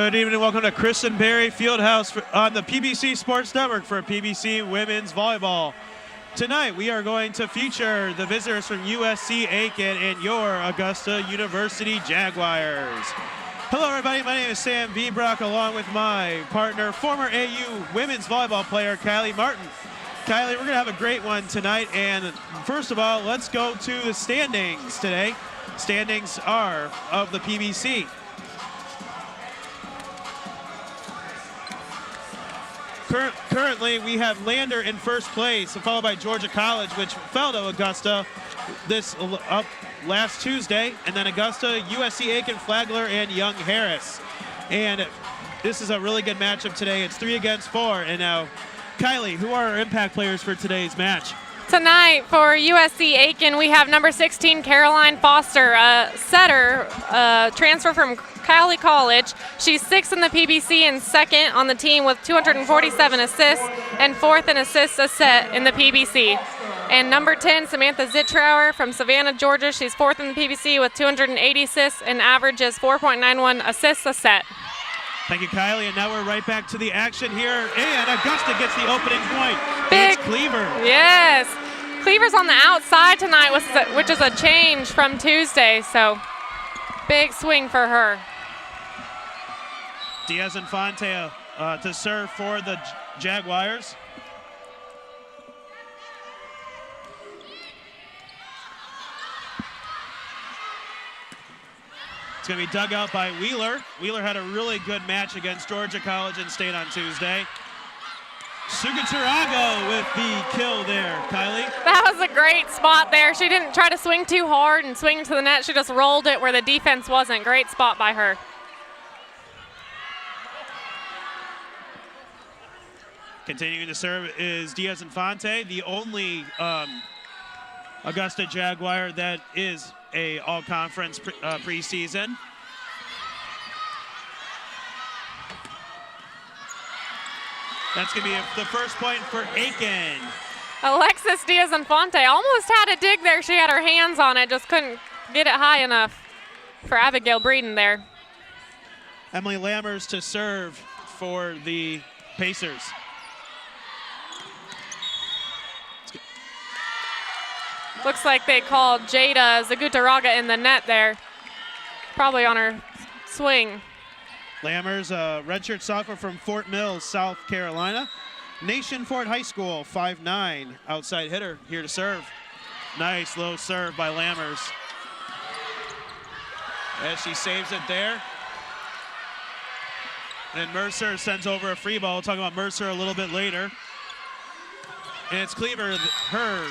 Good evening and welcome to Kristen Berry Fieldhouse on the PBC Sports Network for PBC Women's Volleyball. Tonight we are going to feature the visitors from USC Aiken and your Augusta University Jaguars. Hello everybody, my name is Sam Vbrock along with my partner, former AU women's volleyball player Kylie Martin. Kylie, we're going to have a great one tonight, and first of all, let's go to the standings today. Standings are of the PBC. Currently, we have Lander in first place, followed by Georgia College, which fell to Augusta last Tuesday, and then Augusta, USC Aiken, Flagler, and Young Harris. And this is a really good matchup today. It's 3 against 4. And now, Kylie, who are our impact players for today's match? Tonight for USC Aiken, we have number 16, Caroline Foster, a setter, transfer from Cowley College. She's 6th in the PBC and 2nd on the team with 247 assists and 4th in assists a set in the PBC. And number 10, Samantha Zittrauer from Savannah, Georgia. She's 4th in the PBC with 280 assists and averages 4.91 assists a set. Thank you, Kylie. And now we're right back to the action here. And Augusta gets the opening point. Big It's Cleaver. Yes. Cleaver's on the outside tonight, which is a change from Tuesday, so big swing for her. Diaz-Infante to serve for the Jaguars. It's going to be dug out by Wheeler. Wheeler had a really good match against Georgia College and State on Tuesday. Sugitarago with the kill there, Kylie. That was a great spot there. She didn't try to swing too hard and swing to the net. She just rolled it where the defense wasn't. Great spot by her. Continuing to serve is Diaz-Infante, the only Augusta Jaguar that is a all-conference preseason. That's going to be the first point for Aiken. Alexis Diaz-Infante almost had a dig there. She had her hands on it, just couldn't get it high enough for Abigail Breeden there. Emily Lammers to serve for the Pacers. Looks like they called Jada Zagutaraga in the net there, probably on her swing. Lammers, a redshirt sophomore from Fort Mills, South Carolina. Nation Fort High School, 5'9", outside hitter, here to serve. Nice low serve by Lammers. As she saves it there. And Mercer sends over a free ball. We'll talk about Mercer a little bit later. And it's Cleaver, her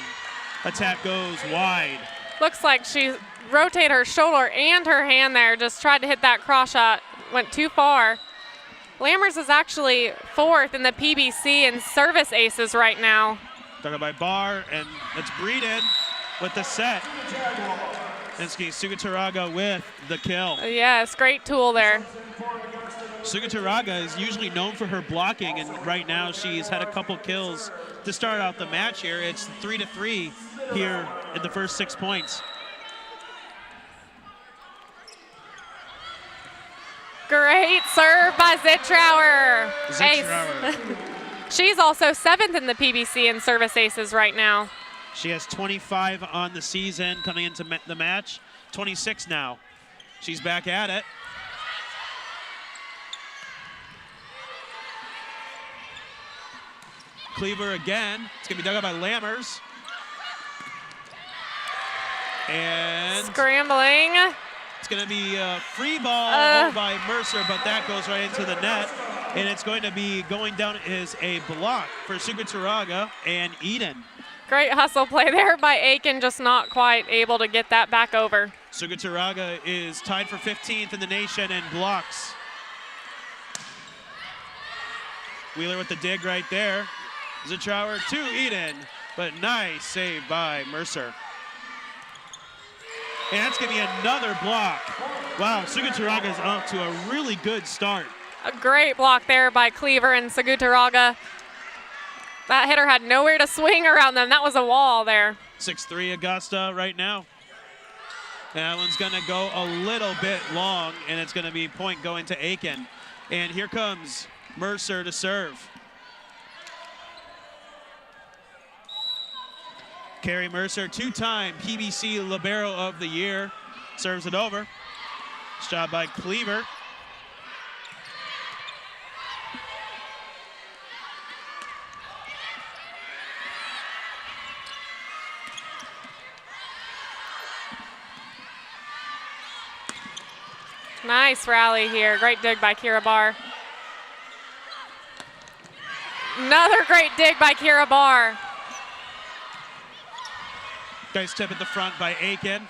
attack goes wide. Looks like she rotated her shoulder and her hand there, just tried to hit that cross shot, went too far. Lammers is actually 4th in the PBC in service aces right now. Talking by Barr, and it's Breeden with the set. Insky Sugitaraga with the kill. Yes, great tool there. Sugitaraga is usually known for her blocking, and right now she's had a couple kills to start out the match here. It's 3-3 here in the first 6 points. Great serve by Zittrauer. Zittrauer. She's also 7th in the PBC in service aces right now. She has 25 on the season coming into the match, 26 now. She's back at it. Cleaver again. It's going to be dug out by Lammers. And scrambling. It's going to be a free ball by Mercer, but that goes right into the net. And it's going to be going down as a block for Sugitaraga and Eden. Great hustle play there by Aiken, just not quite able to get that back over. Sugitaraga is tied for 15th in the nation in blocks. Wheeler with the dig right there. Zittrauer to Eden, but nice save by Mercer. And that's going to be another block. Wow, Sugitaraga is off to a really good start. A great block there by Cleaver and Sugitaraga. That hitter had nowhere to swing around them. That was a wall there. 6-3 Augusta right now. That one's going to go a little bit long, and it's going to be point going to Aiken. And here comes Mercer to serve. Carrie Mercer, two-time PBC Libero of the Year, serves it over. Nice job by Cleaver. Nice rally here. Great dig by Kira Barr. Another great dig by Kira Barr. Nice tip at the front by Aiken.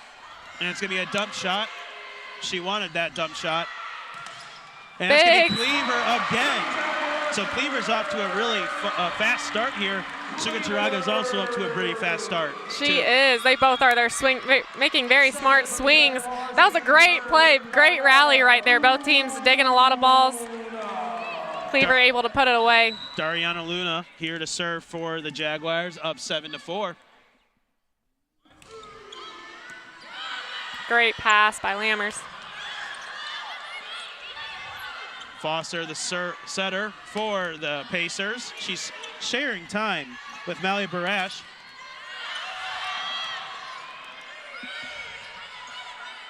And it's going to be a dump shot. She wanted that dump shot. And it's going to be Cleaver again. So Cleaver's off to a really fast start here. Sugaturaga is also up to a pretty fast start. She is. They both are. They're making very smart swings. That was a great play, great rally right there. Both teams digging a lot of balls. Cleaver able to put it away. Dariana Luna here to serve for the Jaguars, up 7-4. Great pass by Lammers. Foster, the setter for the Pacers. She's sharing time with Mallory Barash.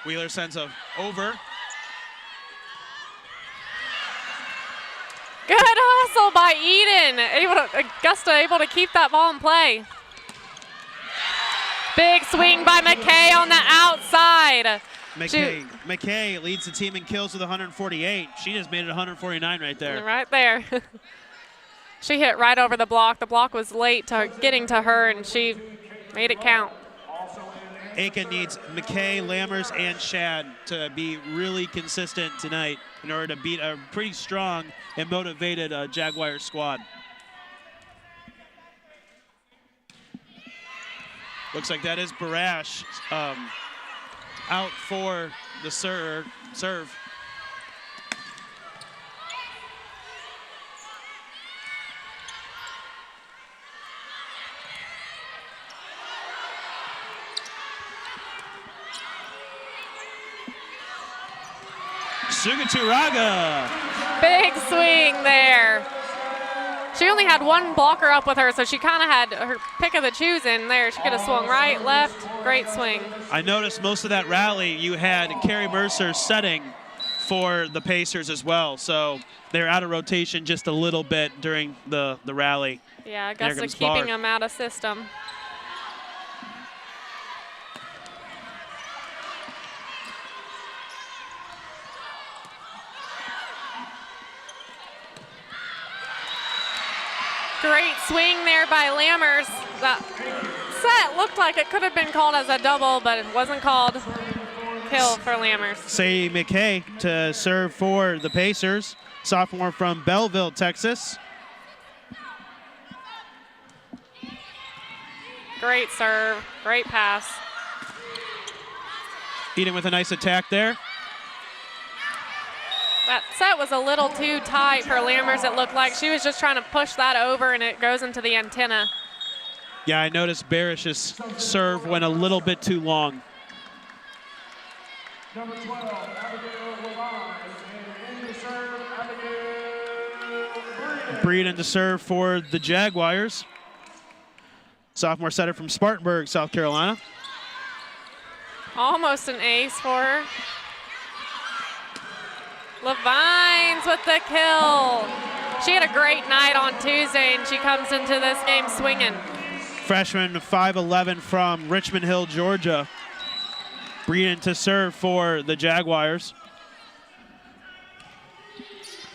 Wheeler sends a over. Good hustle by Eden. Augusta able to keep that ball in play. Big swing by McKay on the outside. McKay leads the team in kills with 148. She just made it 149 right there. Right there. She hit right over the block. The block was late to getting to her, and she made it count. Aiken needs McKay, Lammers, and Shad to be really consistent tonight in order to beat a pretty strong and motivated Jaguar squad. Looks like that is Barash out for the serve. Sugaturaga. Big swing there. She only had one blocker up with her, so she kind of had her pick of the choosing there. She could have swung right, left. Great swing. I noticed most of that rally you had Carrie Mercer setting for the Pacers as well, so they're out of rotation just a little bit during the rally. Yeah, Augusta keeping them out of system. Great swing there by Lammers. That set looked like it could have been called as a double, but it wasn't called. Kill for Lammers. Sadie McKay to serve for the Pacers, sophomore from Belleville, Texas. Great serve, great pass. Eden with a nice attack there. That set was a little too tight for Lammers, it looked like. She was just trying to push that over, and it goes into the antenna. Yeah, I noticed Barish's serve went a little bit too long. Number 12, Abigail Levine, and in the serve, Abigail Breeden to serve for the Jaguars. Sophomore setter from Spartanburg, South Carolina. Almost an ace for her. Levine's with the kill. She had a great night on Tuesday, and she comes into this game swinging. Freshman 5'11" from Richmond Hill, Georgia. Breeden to serve for the Jaguars.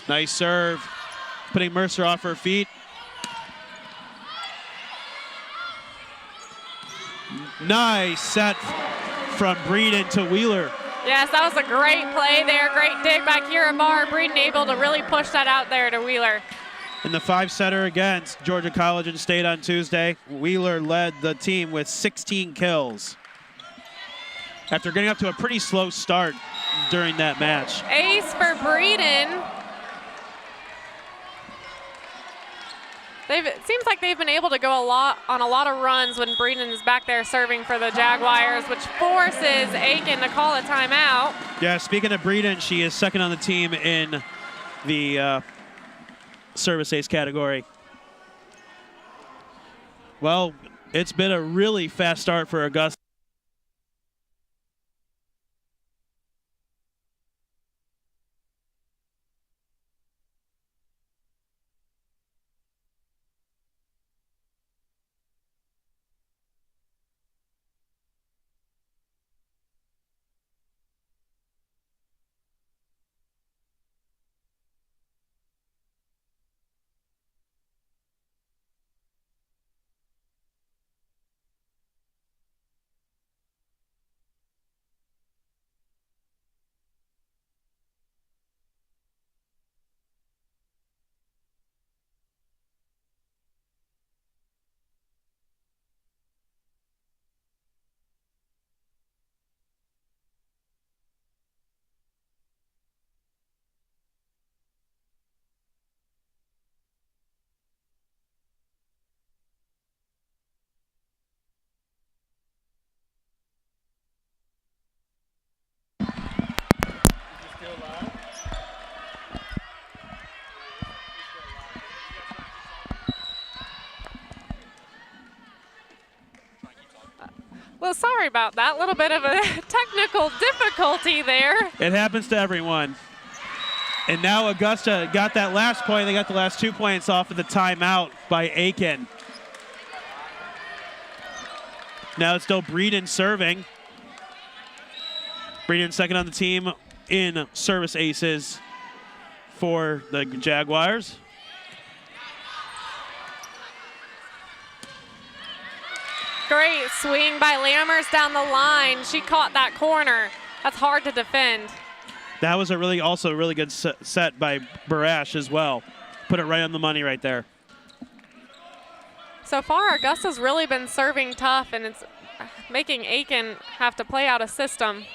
Nice serve, putting Mercer off her feet. Nice set from Breeden to Wheeler. Yes, that was a great play there. Great dig by Kira Barr. Breeden able to really push that out there to Wheeler. In the five-setter against Georgia College and State on Tuesday, Wheeler led the team with 16 kills after getting up to a pretty slow start during that match. Ace for Breeden. It seems like they've been able to go on a lot of runs when Breeden is back there serving for the Jaguars, which forces Aiken to call a timeout. Yeah, speaking of Breeden, she is second on the team in the service ace category. Well, it's been a really fast start for Augusta. Well, sorry about that. A little bit of a technical difficulty there. It happens to everyone. And now Augusta got that last point. They got the last 2 points off of the timeout by Aiken. Now it's still Breeden serving. Breeden second on the team in service aces for the Jaguars. Great swing by Lammers down the line. She caught that corner. That's hard to defend. That was also a really good set by Barash as well. Put it right on the money right there. So far, Augusta's really been serving tough, and it's making Aiken have to play out a system.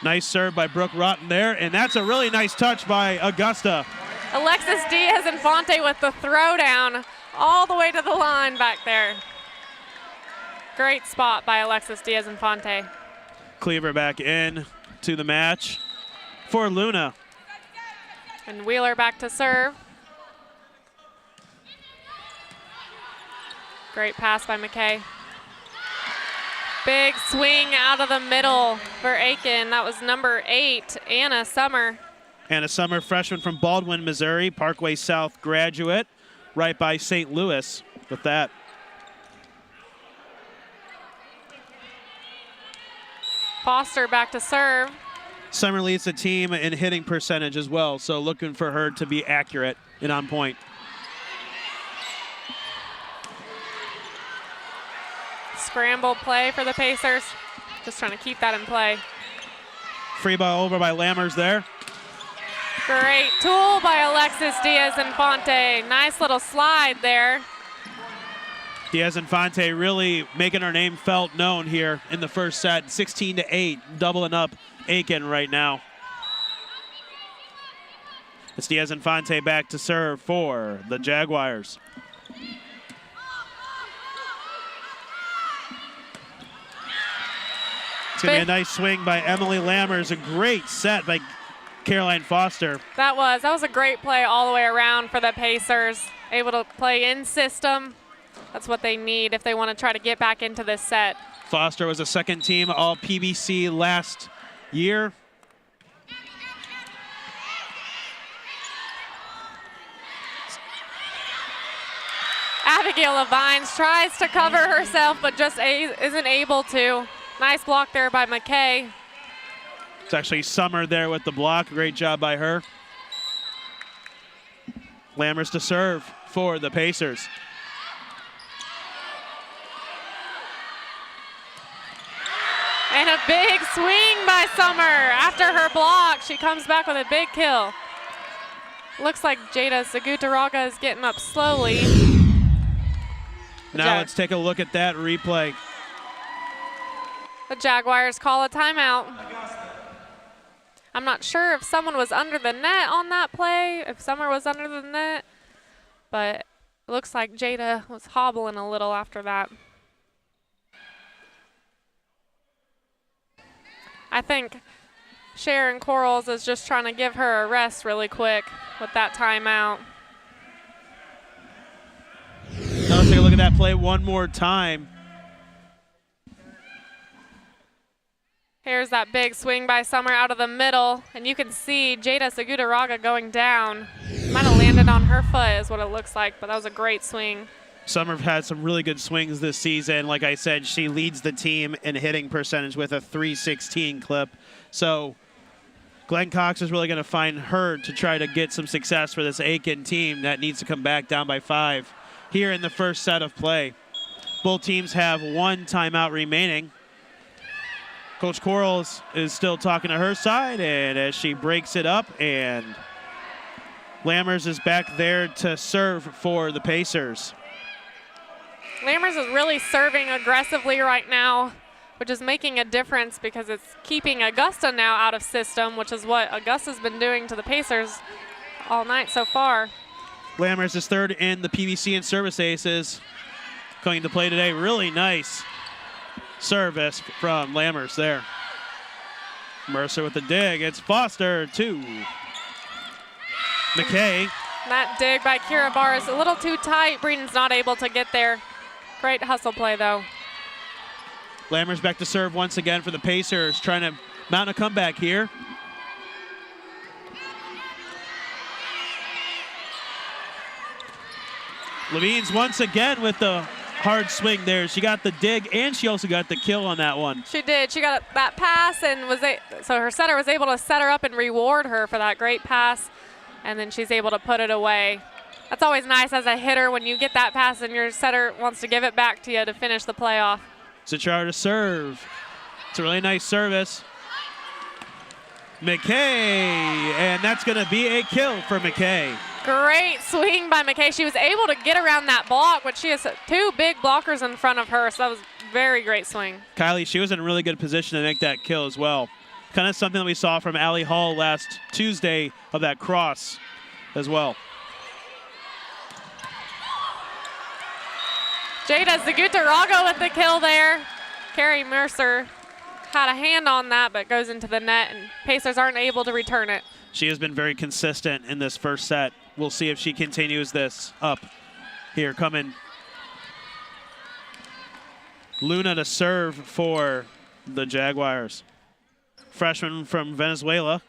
Nice serve by Brooke Rotten there, and that's a really nice touch by Augusta. Alexis Diaz-Infante with the throwdown all the way to the line back there. Great spot by Alexis Diaz-Infante. Cleaver back in to the match for Luna. And Wheeler back to serve. Great pass by McKay. Big swing out of the middle for Aiken. That was number 8, Anna Summer. Anna Summer, freshman from Baldwin, Missouri, Parkway South graduate, right by St. Louis with that. Foster back to serve. Summer leads the team in hitting percentage as well, so looking for her to be accurate and on point. Scramble play for the Pacers. Just trying to keep that in play. Free ball over by Lammers there. Great tool by Alexis Diaz-Infante. Nice little slide there. Diaz-Infante really making her name felt known here in the first set. 16-8, doubling up Aiken right now. It's Diaz-Infante back to serve for the Jaguars. It's going to be a nice swing by Emily Lammers. A great set by Caroline Foster. That was a great play all the way around for the Pacers. Able to play in system. That's what they need if they want to try to get back into this set. Foster was a second team all PBC last year. Abigail Levines tries to cover herself, but just isn't able to. Nice block there by McKay. It's actually Summer there with the block. Great job by her. Lammers to serve for the Pacers. And a big swing by Summer. After her block, she comes back with a big kill. Looks like Jada Sagutaraga is getting up slowly. Now let's take a look at that replay. The Jaguars call a timeout. I'm not sure if someone was under the net on that play, if Summer was under the net, but it looks like Jada was hobbling a little after that. I think Sharon Corals is just trying to give her a rest really quick with that timeout. Now let's take a look at that play one more time. Here's that big swing by Summer out of the middle, and you can see Jada Segutaraga going down. Might have landed on her foot is what it looks like, but that was a great swing. Summer had some really good swings this season. Like I said, she leads the team in hitting percentage with a 316 clip. So Glenn Cox is really going to find her to try to get some success for this Aiken team that needs to come back down by 5 here in the first set of play. Both teams have 1 timeout remaining. Coach Corals is still talking to her side, and as she breaks it up, and Lammers is back there to serve for the Pacers. Lammers is really serving aggressively right now, which is making a difference because it's keeping Augusta now out of system, which is what Augusta's been doing to the Pacers all night so far. Lammers is third in the PBC in service aces. Going into play today, really nice service from Lammers there. Mercer with the dig. It's Foster to McKay. That dig by Kira Barr is a little too tight. Breeden's not able to get there. Great hustle play, though. Lammers back to serve once again for the Pacers, trying to mount a comeback here. Levine's once again with the hard swing there. She got the dig, and she also got the kill on that one. She did. She got that pass, and so her setter was able to set her up and reward her for that great pass, and then she's able to put it away. That's always nice as a hitter when you get that pass and your setter wants to give it back to you to finish the play off. Zachar to serve. It's a really nice service. McKay, and that's going to be a kill for McKay. Great swing by McKay. She was able to get around that block, but she has 2 big blockers in front of her, so that was a very great swing. Kylie, she was in a really good position to make that kill as well. Kind of something that we saw from Allie Hall last Tuesday of that cross as well. Jada Segutaraga with the kill there. Carrie Mercer had a hand on that, but goes into the net, and Pacers aren't able to return it. She has been very consistent in this first set. We'll see if she continues this up. Here coming Luna to serve for the Jaguars. Freshman from Venezuela.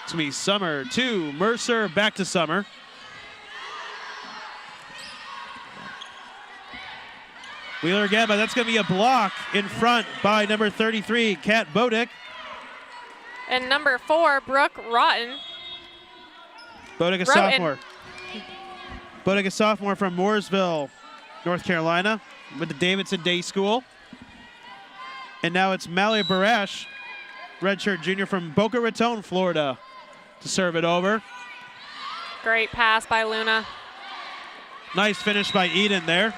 It's going to be Summer to Mercer, back to Summer. Wheeler again, but that's going to be a block in front by number 33, Kat Bodick. And number 4, Brooke Rotten. Bodick, a sophomore. Bodick, a sophomore from Mooresville, North Carolina, with the Davidson Day School. And now it's Mallory Barash, redshirt junior from Boca Raton, Florida, to serve it over. Great pass by Luna. Nice finish by Eden there.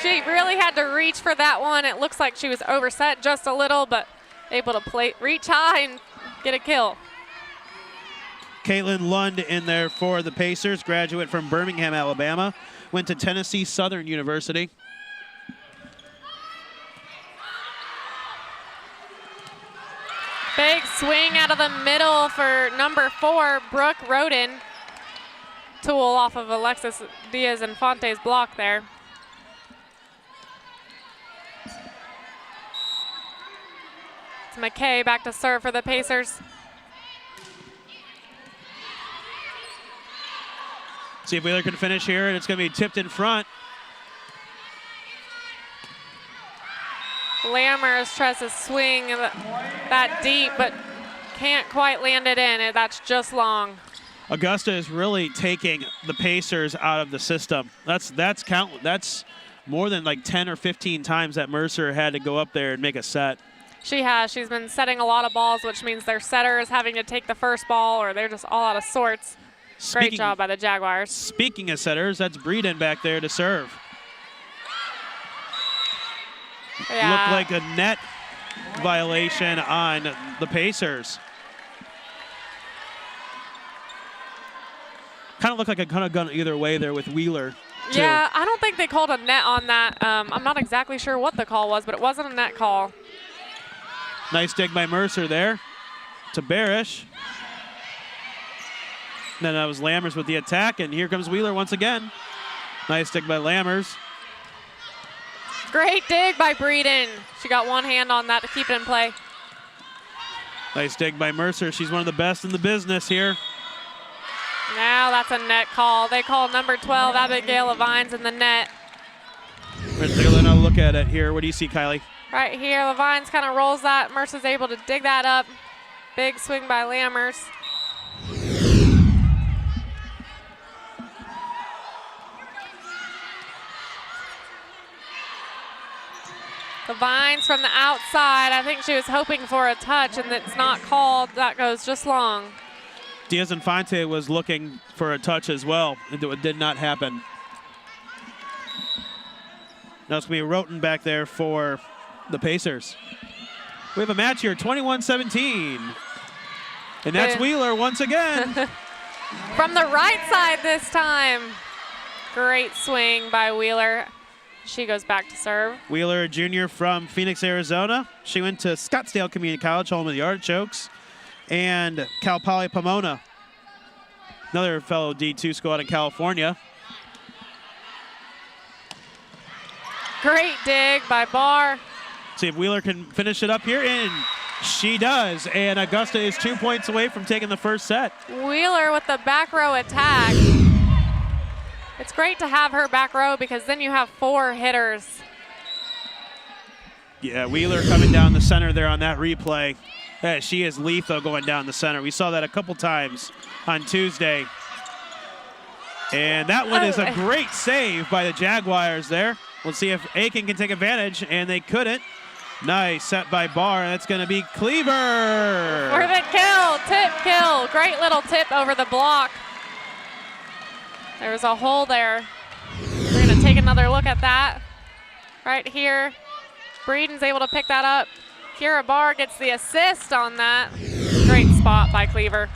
She really had to reach for that one. It looks like she was overset just a little, but able to reach high and get a kill. Caitlin Lund in there for the Pacers, graduate from Birmingham, Alabama. Went to Tennessee Southern University. Big swing out of the middle for number 4, Brooke Roden. Tool off of Alexis Diaz-Infante's block there. It's McKay back to serve for the Pacers. See if Wheeler can finish here, and it's going to be tipped in front. Lammers tries to swing that deep, but can't quite land it in. That's just long. Augusta is really taking the Pacers out of the system. That's more than like 10 or 15 times that Mercer had to go up there and make a set. She has. She's been setting a lot of balls, which means their setter is having to take the first ball, or they're just all out of sorts. Great job by the Jaguars. Speaking of setters, that's Breeden back there to serve. Yeah. Looked like a net violation on the Pacers. Kind of looked like it could have gone either way there with Wheeler, too. Yeah, I don't think they called a net on that. I'm not exactly sure what the call was, but it wasn't a net call. Nice dig by Mercer there to Barish. Then that was Lammers with the attack, and here comes Wheeler once again. Nice dig by Lammers. Great dig by Breeden. She got one hand on that to keep it in play. Nice dig by Mercer. She's one of the best in the business here. Now that's a net call. They call number 12, Abigail Levines, in the net. We're going to take another look at it here. What do you see, Kylie? Right here, Levines kind of rolls that. Mercer's able to dig that up. Big swing by Lammers. Levines from the outside. I think she was hoping for a touch, and it's not called. That goes just long. Diaz-Infante was looking for a touch as well. It did not happen. Now it's going to be Roten back there for the Pacers. We have a match here, 21-17. And that's Wheeler once again. From the right side this time. Great swing by Wheeler. She goes back to serve. Wheeler, a junior from Phoenix, Arizona. She went to Scottsdale Community College, home of the Artichokes, and Cal Poly Pomona, another fellow D2 school out in California. Great dig by Barr. See if Wheeler can finish it up here, and she does. And Augusta is 2 points away from taking the first set. Wheeler with the back row attack. It's great to have her back row because then you have 4 hitters. Yeah, Wheeler coming down the center there on that replay. Yeah, she is lethal going down the center. We saw that a couple times on Tuesday. And that one is a great save by the Jaguars there. We'll see if Aiken can take advantage, and they couldn't. Nice set by Barr. That's going to be Cleaver. For the kill, tip kill. Great little tip over the block. There was a hole there. We're going to take another look at that. Right here. Breeden's able to pick that up. Kira Barr gets the assist on that. Great spot by Cleaver.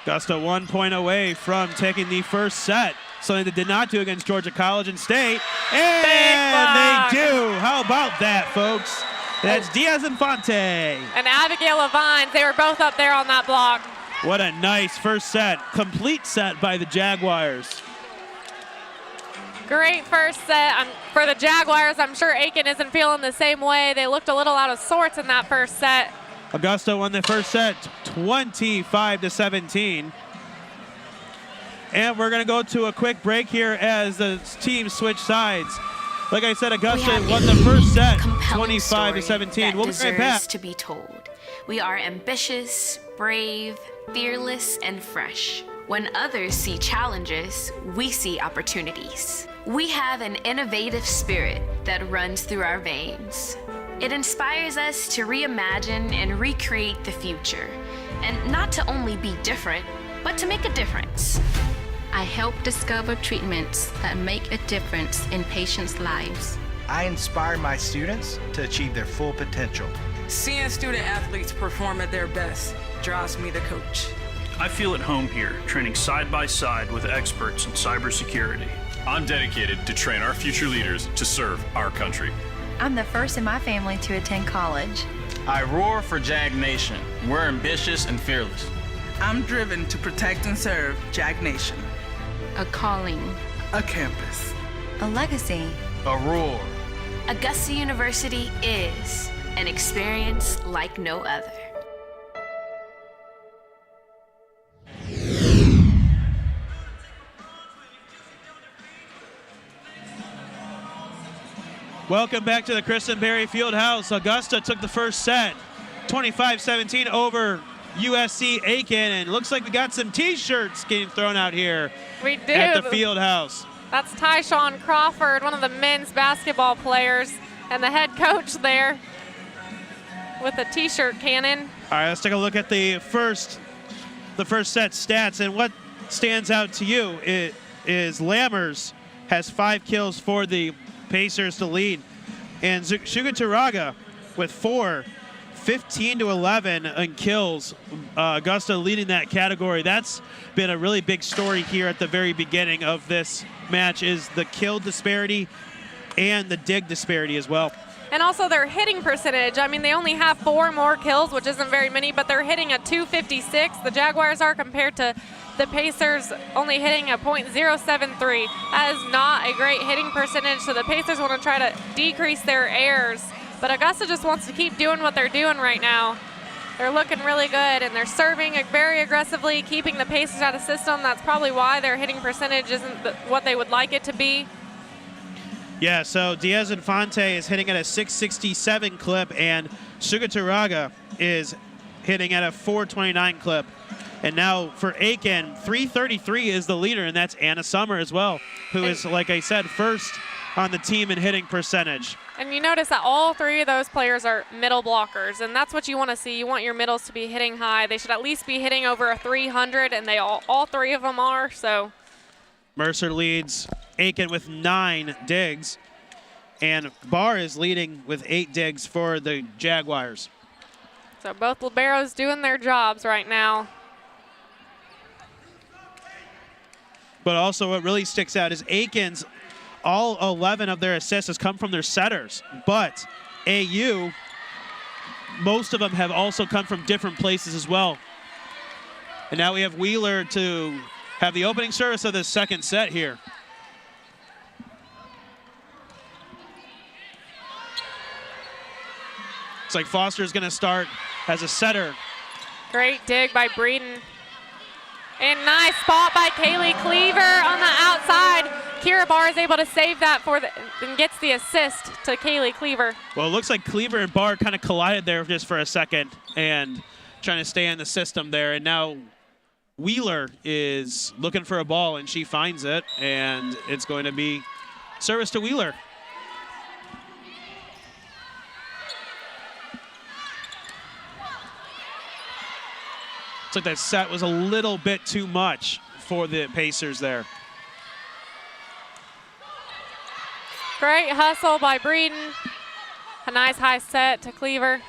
Augusta 1 point away from taking the first set. Something they did not do against Georgia College and State. And they do. How about that, folks? That's Diaz-Infante. And Abigail Levines, they were both up there on that block. What a nice first set. Complete set by the Jaguars. Great first set for the Jaguars. I'm sure Aiken isn't feeling the same way. They looked a little out of sorts in that first set. Augusta won the first set 25-17. And we're going to go to a quick break here as the teams switch sides. Like I said, Augusta won the first set 25-17. We'll be right back. To be told. We are ambitious, brave, fearless, and fresh. When others see challenges, we see opportunities. We have an innovative spirit that runs through our veins. It inspires us to reimagine and recreate the future, and not to only be different, but to make a difference. I help discover treatments that make a difference in patients' lives. I inspire my students to achieve their full potential. Seeing student athletes perform at their best drives me to coach. I feel at home here, training side by side with experts in cybersecurity. I'm dedicated to train our future leaders to serve our country. I'm the first in my family to attend college. I roar for Jag Nation. We're ambitious and fearless. I'm driven to protect and serve Jag Nation. A calling. A campus. A legacy. A roar. Augusta University is an experience like no other. Welcome back to the Kristen Berry Fieldhouse. Augusta took the first set, 25-17 over USC Aiken, and looks like we got some T-shirts getting thrown out here We do. at the Fieldhouse. That's Tyshawn Crawford, one of the men's basketball players, and the head coach there with a T-shirt cannon. All right, let's take a look at the first set stats, and what stands out to you is Lammers has 5 kills for the Pacers to lead, and Suga Turaga with 4, 15-11 in kills. Augusta leading that category. That's been a really big story here at the very beginning of this match, is the kill disparity and the dig disparity as well. And also their hitting percentage. I mean, they only have 4 more kills, which isn't very many, but they're hitting a .256. The Jaguars are, compared to the Pacers only hitting a .073. That is not a great hitting percentage, so the Pacers want to try to decrease their errors. But Augusta just wants to keep doing what they're doing right now. They're looking really good, and they're serving very aggressively, keeping the Pacers out of system. That's probably why their hitting percentage isn't what they would like it to be. Yeah, so Diaz Infante is hitting at a .667 clip, and Sugaturaga is hitting at a .429 clip. And now for Aiken, 333 is the leader, and that's Anna Summer as well, who is, like I said, first on the team in hitting percentage. And you notice that all 3 of those players are middle blockers, and that's what you want to see. You want your middles to be hitting high. They should at least be hitting over a 300, and they all 3 of them are, so. Mercer leads Aiken with 9 digs, and Barr is leading with 8 digs for the Jaguars. So both liberos doing their jobs right now. But also what really sticks out is Aiken's, all 11 of their assists has come from their setters, but AU, most of them have also come from different places as well. And now we have Wheeler to have the opening service of the second set here. It's like Foster's going to start as a setter. Great dig by Breeden. And nice spot by Kaylee Cleaver on the outside. Kira Barr is able to save that and gets the assist to Kaylee Cleaver. Well, it looks like Cleaver and Barr kind of collided there just for a second and trying to stay in the system there. And now Wheeler is looking for a ball, and she finds it, and it's going to be service to Wheeler. Looks like that set was a little bit too much for the Pacers there. Great hustle by Breeden. A nice high set to Cleaver.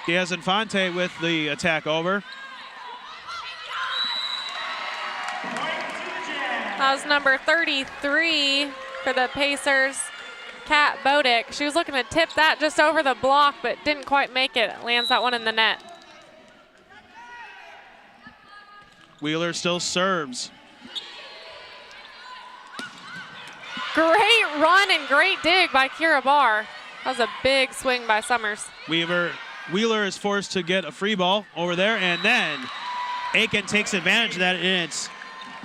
Diaz Infante with the attack over. That was number 33 for the Pacers, Kat Bodick. She was looking to tip that just over the block, but didn't quite make it. Lands that one in the net. Wheeler still serves. Great run and great dig by Kira Barr. That was a big swing by Summers. Wheeler is forced to get a free ball over there, and then Aiken takes advantage of that, and it's,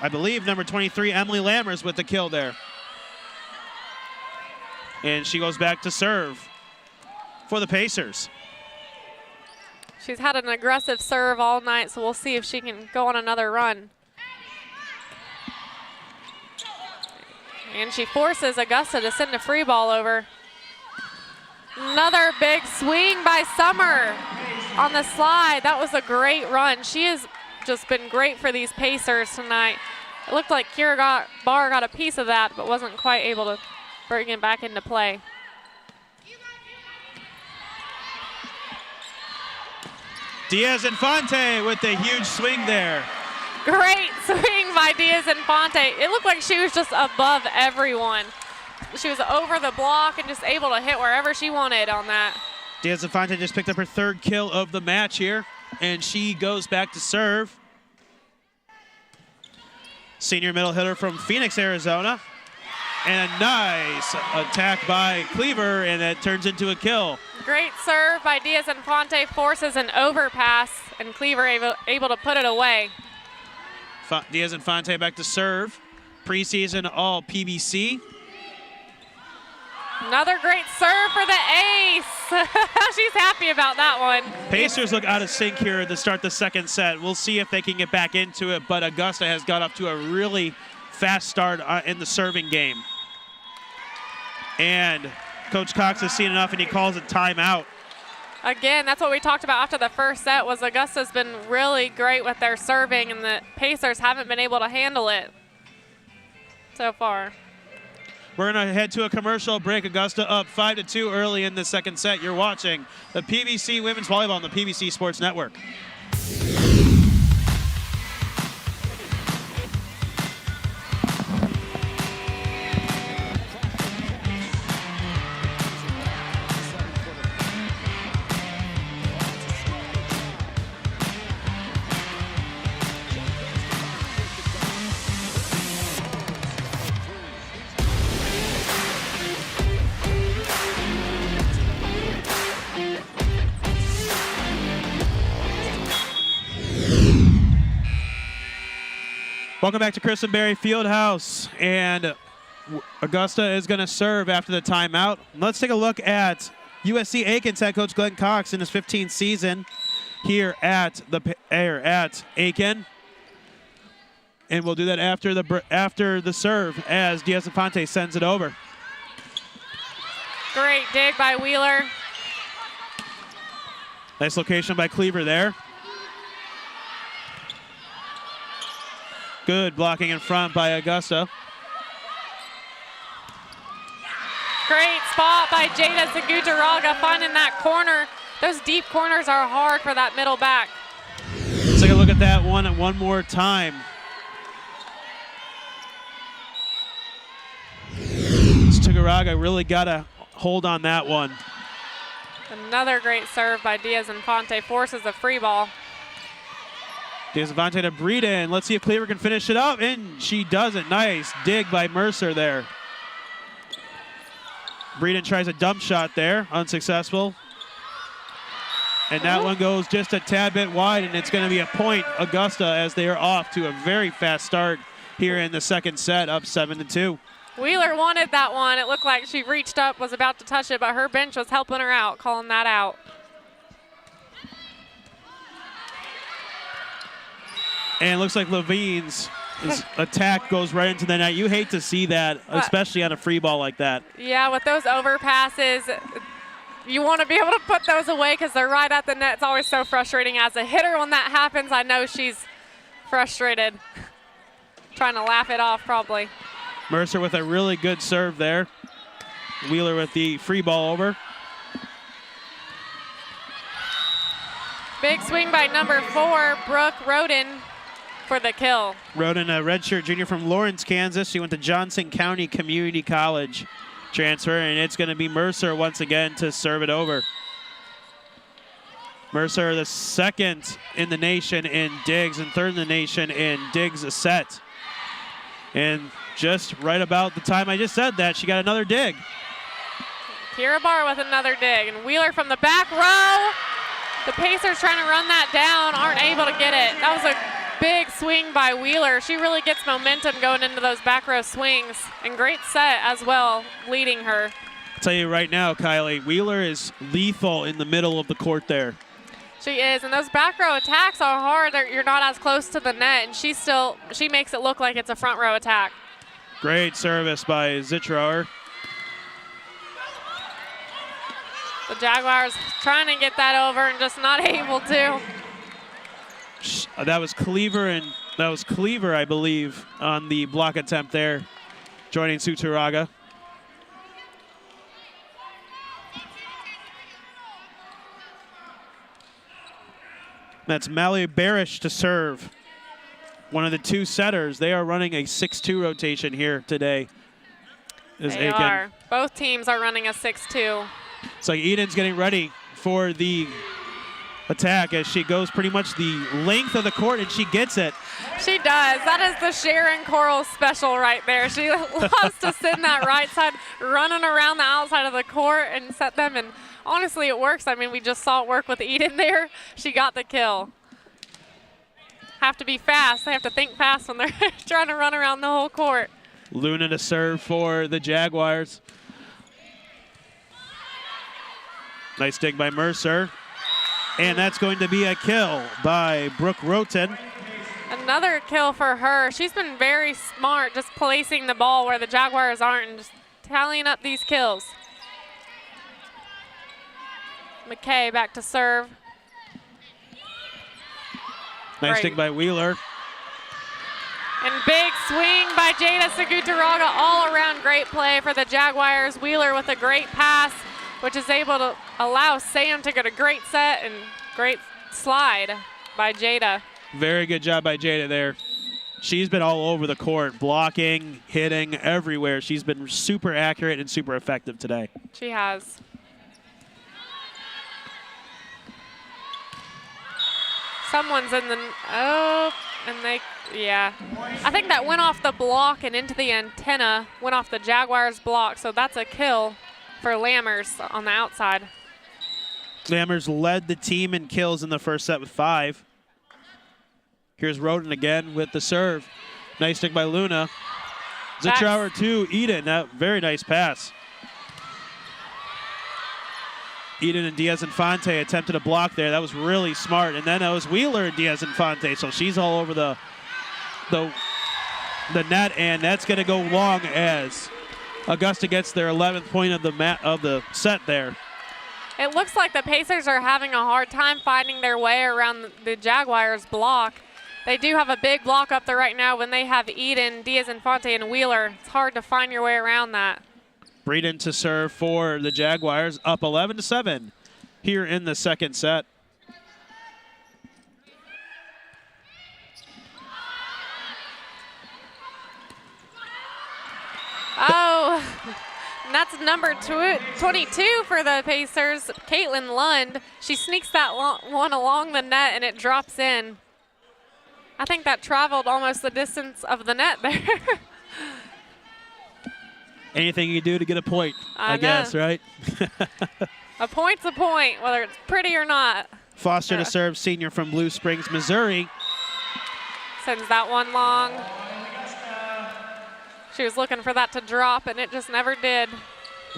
I believe, number 23, Emily Lammers with the kill there. And she goes back to serve for the Pacers. She's had an aggressive serve all night, so we'll see if she can go on another run. And she forces Augusta to send a free ball over. Another big swing by Summer on the slide. That was a great run. She has just been great for these Pacers tonight. It looked like Kira Barr got a piece of that, but wasn't quite able to bring it back into play. Diaz Infante with the huge swing there. Great swing by Diaz Infante. It looked like she was just above everyone. She was over the block and just able to hit wherever she wanted on that. Diaz Infante just picked up her 3rd kill of the match here, and she goes back to serve. Senior middle hitter from Phoenix, Arizona. And a nice attack by Cleaver, and it turns into a kill. Great serve by Diaz Infante, forces an overpass, and Cleaver able to put it away. Diaz Infante back to serve. Preseason all PBC. Another great serve for the ace. She's happy about that one. Pacers look out of sync here to start the second set. We'll see if they can get back into it, but Augusta has got up to a really fast start in the serving game. And Coach Cox has seen enough, and he calls it timeout. Again, that's what we talked about after the first set, was Augusta's been really great with their serving, and the Pacers haven't been able to handle it so far. We're going to head to a commercial break. Augusta up 5-2 early in the second set. You're watching the PBC Women's Volleyball on the PBC Sports Network. Welcome back to Christenberry Fieldhouse, and Augusta is going to serve after the timeout. Let's take a look at USC Aiken's head coach Glenn Cox in his 15th season here at Aiken, and we'll do that after the serve as Diaz-Infante sends it over. Great dig by Wheeler. Nice location by Cleaver there. Good blocking in front by Augusta. Great spot by Jada Sagutaraga finding that corner. Those deep corners are hard for that middle back. Let's take a look at that one more time. Sagutaraga really got a hold on that one. Another great serve by Diaz-Infante, forces a free ball. Diaz-Infante to Breeden, and let's see if Cleaver can finish it up, and she doesn't. Nice dig by Mercer there. Breeden tries a dump shot there, unsuccessful. And that one goes just a tad bit wide, and it's going to be a point Augusta as they are off to a very fast start here in the second set, up 7-2. Wheeler wanted that one. It looked like she reached up, was about to touch it, but her bench was helping her out, calling that out. And it looks like Levine's attack goes right into the net. You hate to see that, especially on a free ball like that. Yeah, with those overpasses, you want to be able to put those away because they're right at the net. It's always so frustrating. As a hitter, when that happens, I know she's frustrated. Trying to laugh it off, probably. Mercer with a really good serve there. Wheeler with the free ball over. Big swing by number 4, Brooke Roden, for the kill. Roden, a redshirt junior from Lawrence, Kansas. She went to Johnson County Community College transfer, and it's going to be Mercer once again to serve it over. Mercer, the second in the nation in digs and third in the nation in digs a set. And just right about the time I just said that, she got another dig. Kira Barr with another dig, and Wheeler from the back row. The Pacers trying to run that down, aren't able to get it. That was a big swing by Wheeler. She really gets momentum going into those back row swings, and great set as well, leading her. I'll tell you right now, Kylie, Wheeler is lethal in the middle of the court there. She is, and those back row attacks are hard. You're not as close to the net, and she makes it look like it's a front row attack. Great service by Zitrower. The Jaguars trying to get that over and just not able to. That was Cleaver, I believe, on the block attempt there, joining Suturaga. That's Mallory Barish to serve. One of the two setters. They are running a 6-2 rotation here today. They are. Both teams are running a 6-2. It's like Eden's getting ready for the attack as she goes pretty much the length of the court, and she gets it. She does. That is the Sharon Coral special right there. She loves to sit in that right side, running around the outside of the court and set them, and honestly, it works. I mean, we just saw it work with Eden there. She got the kill. Have to be fast. They have to think fast when they're trying to run around the whole court. Luna to serve for the Jaguars. Nice dig by Mercer. And that's going to be a kill by Brooke Roten. Another kill for her. She's been very smart just placing the ball where the Jaguars aren't and just tallying up these kills. McKay back to serve. Nice dig by Wheeler. And big swing by Jada Sagutaraga. All around great play for the Jaguars. Wheeler with a great pass, which is able to allow Sam to get a great set and great slide by Jada. Very good job by Jada there. She's been all over the court, blocking, hitting, everywhere. She's been super accurate and super effective today. She has. Someone's in the, yeah. I think that went off the block and into the antenna, went off the Jaguars block, so that's a kill for Lammers on the outside. Lammers led the team in kills in the first set with 5. Here's Roden again with the serve. Nice stick by Luna. Zitrower to Eden. That very nice pass. Eden and Diaz-Infante attempted a block there. That was really smart. And then that was Wheeler and Diaz-Infante. So she's all over the net, and that's going to go long as Augusta gets their 11th point of the set there. It looks like the Pacers are having a hard time finding their way around the Jaguars' block. They do have a big block up there right now when they have Eden, Diaz-Infante, and Wheeler. It's hard to find your way around that. Breeden to serve for the Jaguars, up 11-7 here in the second set. Oh, and that's number 22 for the Pacers, Caitlin Lund. She sneaks that one along the net, and it drops in. I think that traveled almost the distance of the net there. Anything you do to get a point, I guess, right? A point's a point, whether it's pretty or not. Foster to serve, senior from Blue Springs, Missouri. Sends that one long. She was looking for that to drop, and it just never did.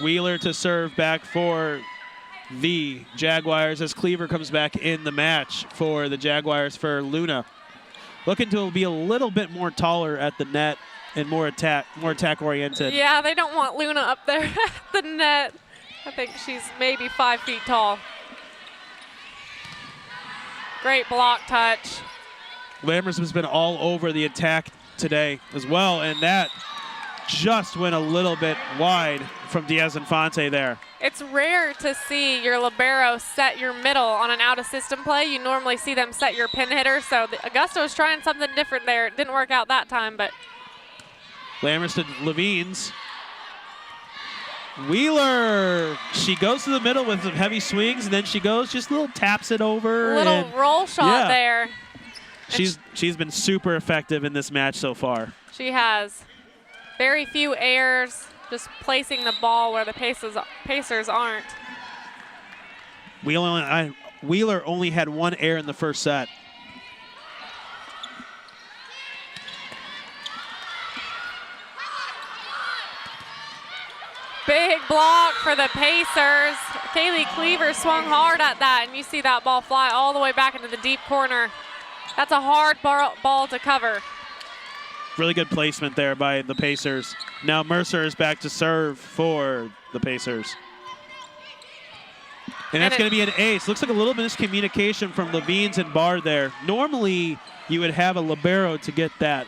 Wheeler to serve back for the Jaguars as Cleaver comes back in the match for the Jaguars for Luna. Looking to be a little bit more taller at the net and more attack oriented. Yeah, they don't want Luna up there at the net. I think she's maybe 5 feet tall. Great block touch. Lammers has been all over the attack today as well, and that just went a little bit wide from Diaz-Infante there. It's rare to see your libero set your middle on an out-of-system play. You normally see them set your pin hitter, so Augusta was trying something different there. It didn't work out that time, but... Lammers to Levines. Wheeler, she goes to the middle with some heavy swings, and then she goes, just little taps it over. Little roll shot there. She's been super effective in this match so far. She has. Very few errors, just placing the ball where the Pacers aren't. Wheeler only had one error in the first set. Big block for the Pacers. Kaylee Cleaver swung hard at that, and you see that ball fly all the way back into the deep corner. That's a hard ball to cover. Really good placement there by the Pacers. Now Mercer is back to serve for the Pacers. And that's going to be an ace. Looks like a little miscommunication from Levines and Barr there. Normally, you would have a libero to get that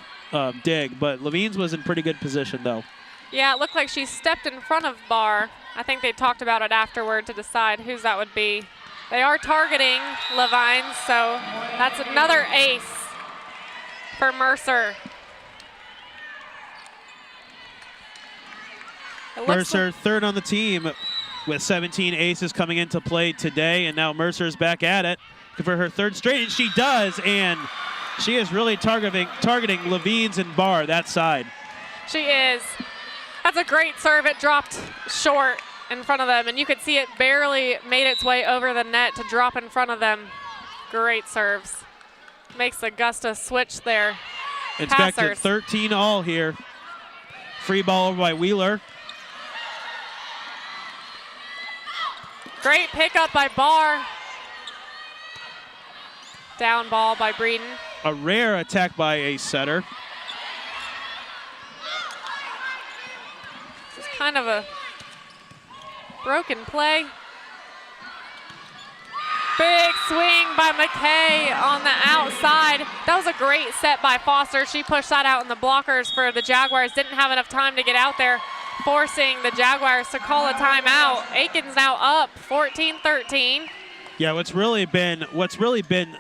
dig, but Levines was in pretty good position, though. Yeah, it looked like she stepped in front of Barr. I think they talked about it afterward to decide whose that would be. They are targeting Levines, so that's another ace for Mercer. Mercer, third on the team with 17 aces coming into play today, and now Mercer's back at it for her third straight, and she does, and she is really targeting Levines and Barr, that side. She is. That's a great serve. It dropped short in front of them, and you could see it barely made its way over the net to drop in front of them. Great serves. Makes Augusta switch their It's passers. back to 13 all here. Free ball over by Wheeler. Great pickup by Barr. Down ball by Breeden. A rare attack by a setter. This is kind of a broken play. Big swing by McKay on the outside. That was a great set by Foster. She pushed that out, and the blockers for the Jaguars didn't have enough time to get out there, forcing the Jaguars to call a timeout. Aiken's now up 14-13. Yeah, what's really been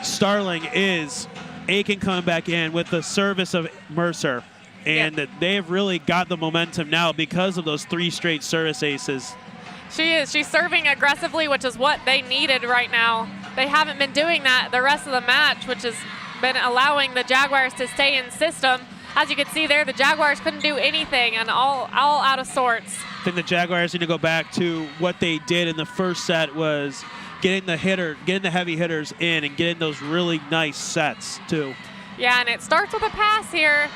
startling is Aiken coming back in with the service of Mercer. And they have really got the momentum now because of those 3 straight service aces. She is. She's serving aggressively, which is what they needed right now. They haven't been doing that the rest of the match, which has been allowing the Jaguars to stay in system. As you can see there, the Jaguars couldn't do anything and all out of sorts. I think the Jaguars need to go back to what they did in the first set was getting the heavy hitters in and getting those really nice sets too. Yeah, and it starts with a pass here,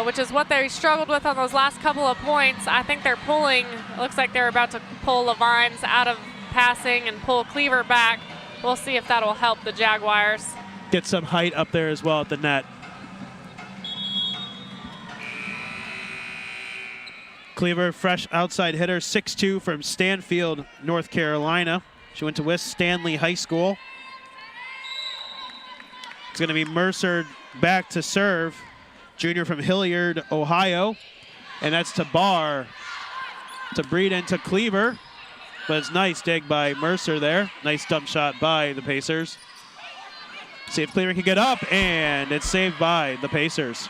which is what they struggled with on those last couple of points. I think they're pulling, it looks like they're about to pull Levines out of passing and pull Cleaver back. We'll see if that'll help the Jaguars. Get some height up there as well at the net. Cleaver, fresh outside hitter, 6'2", from Stanfield, North Carolina. She went to West Stanley High School. It's going to be Mercer back to serve. Junior from Hilliard, Ohio. And that's to Barr. To Breed into Cleaver. But it's nice dig by Mercer there. Nice dump shot by the Pacers. See if Cleaver can get up, and it's saved by the Pacers.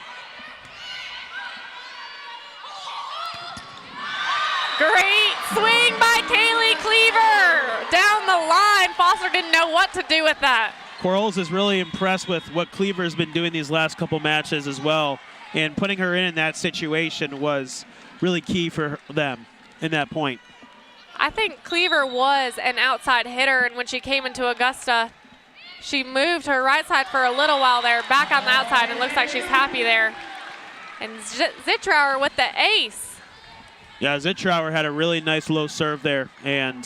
Great swing by Kaylee Cleaver. Down the line, Foster didn't know what to do with that. Quarles is really impressed with what Cleaver has been doing these last couple matches as well. And putting her in that situation was really key for them in that point. I think Cleaver was an outside hitter, and when she came into Augusta, she moved her right side for a little while there, back on the outside, and looks like she's happy there. And Zitrauer with the ace. Yeah, Zitrauer had a really nice low serve there, and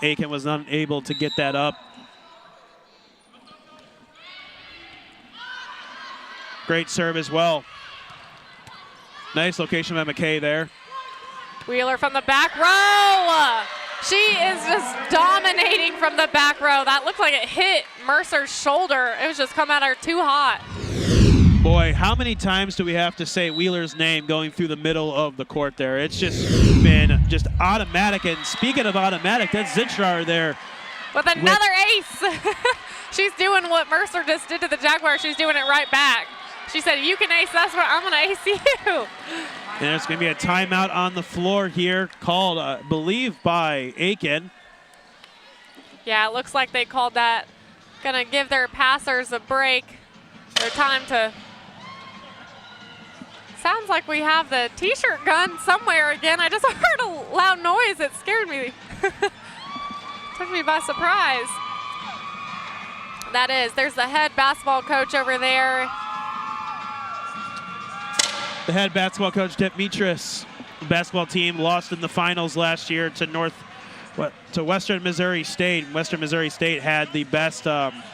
Aiken was unable to get that up. Great serve as well. Nice location by McKay there. Wheeler from the back row. She is just dominating from the back row. That looked like it hit Mercer's shoulder. It was just come at her too hot. Boy, how many times do we have to say Wheeler's name going through the middle of the court there? It's just been just automatic. And speaking of automatic, that's Zitrauer there. With another ace. She's doing what Mercer just did to the Jaguars. She's doing it right back. She said, you can ace, that's what I'm going to ace you. And there's going to be a timeout on the floor here called, I believe, by Aiken. Yeah, it looks like they called that. Going to give their passers a break. Their time to... Sounds like we have the T-shirt gun somewhere again. I just heard a loud noise. It scared me. Took me by surprise. That is, there's the head basketball coach over there. The head basketball coach, Demetris. The basketball team lost in the finals last year to Western Missouri State. Western Missouri State had the best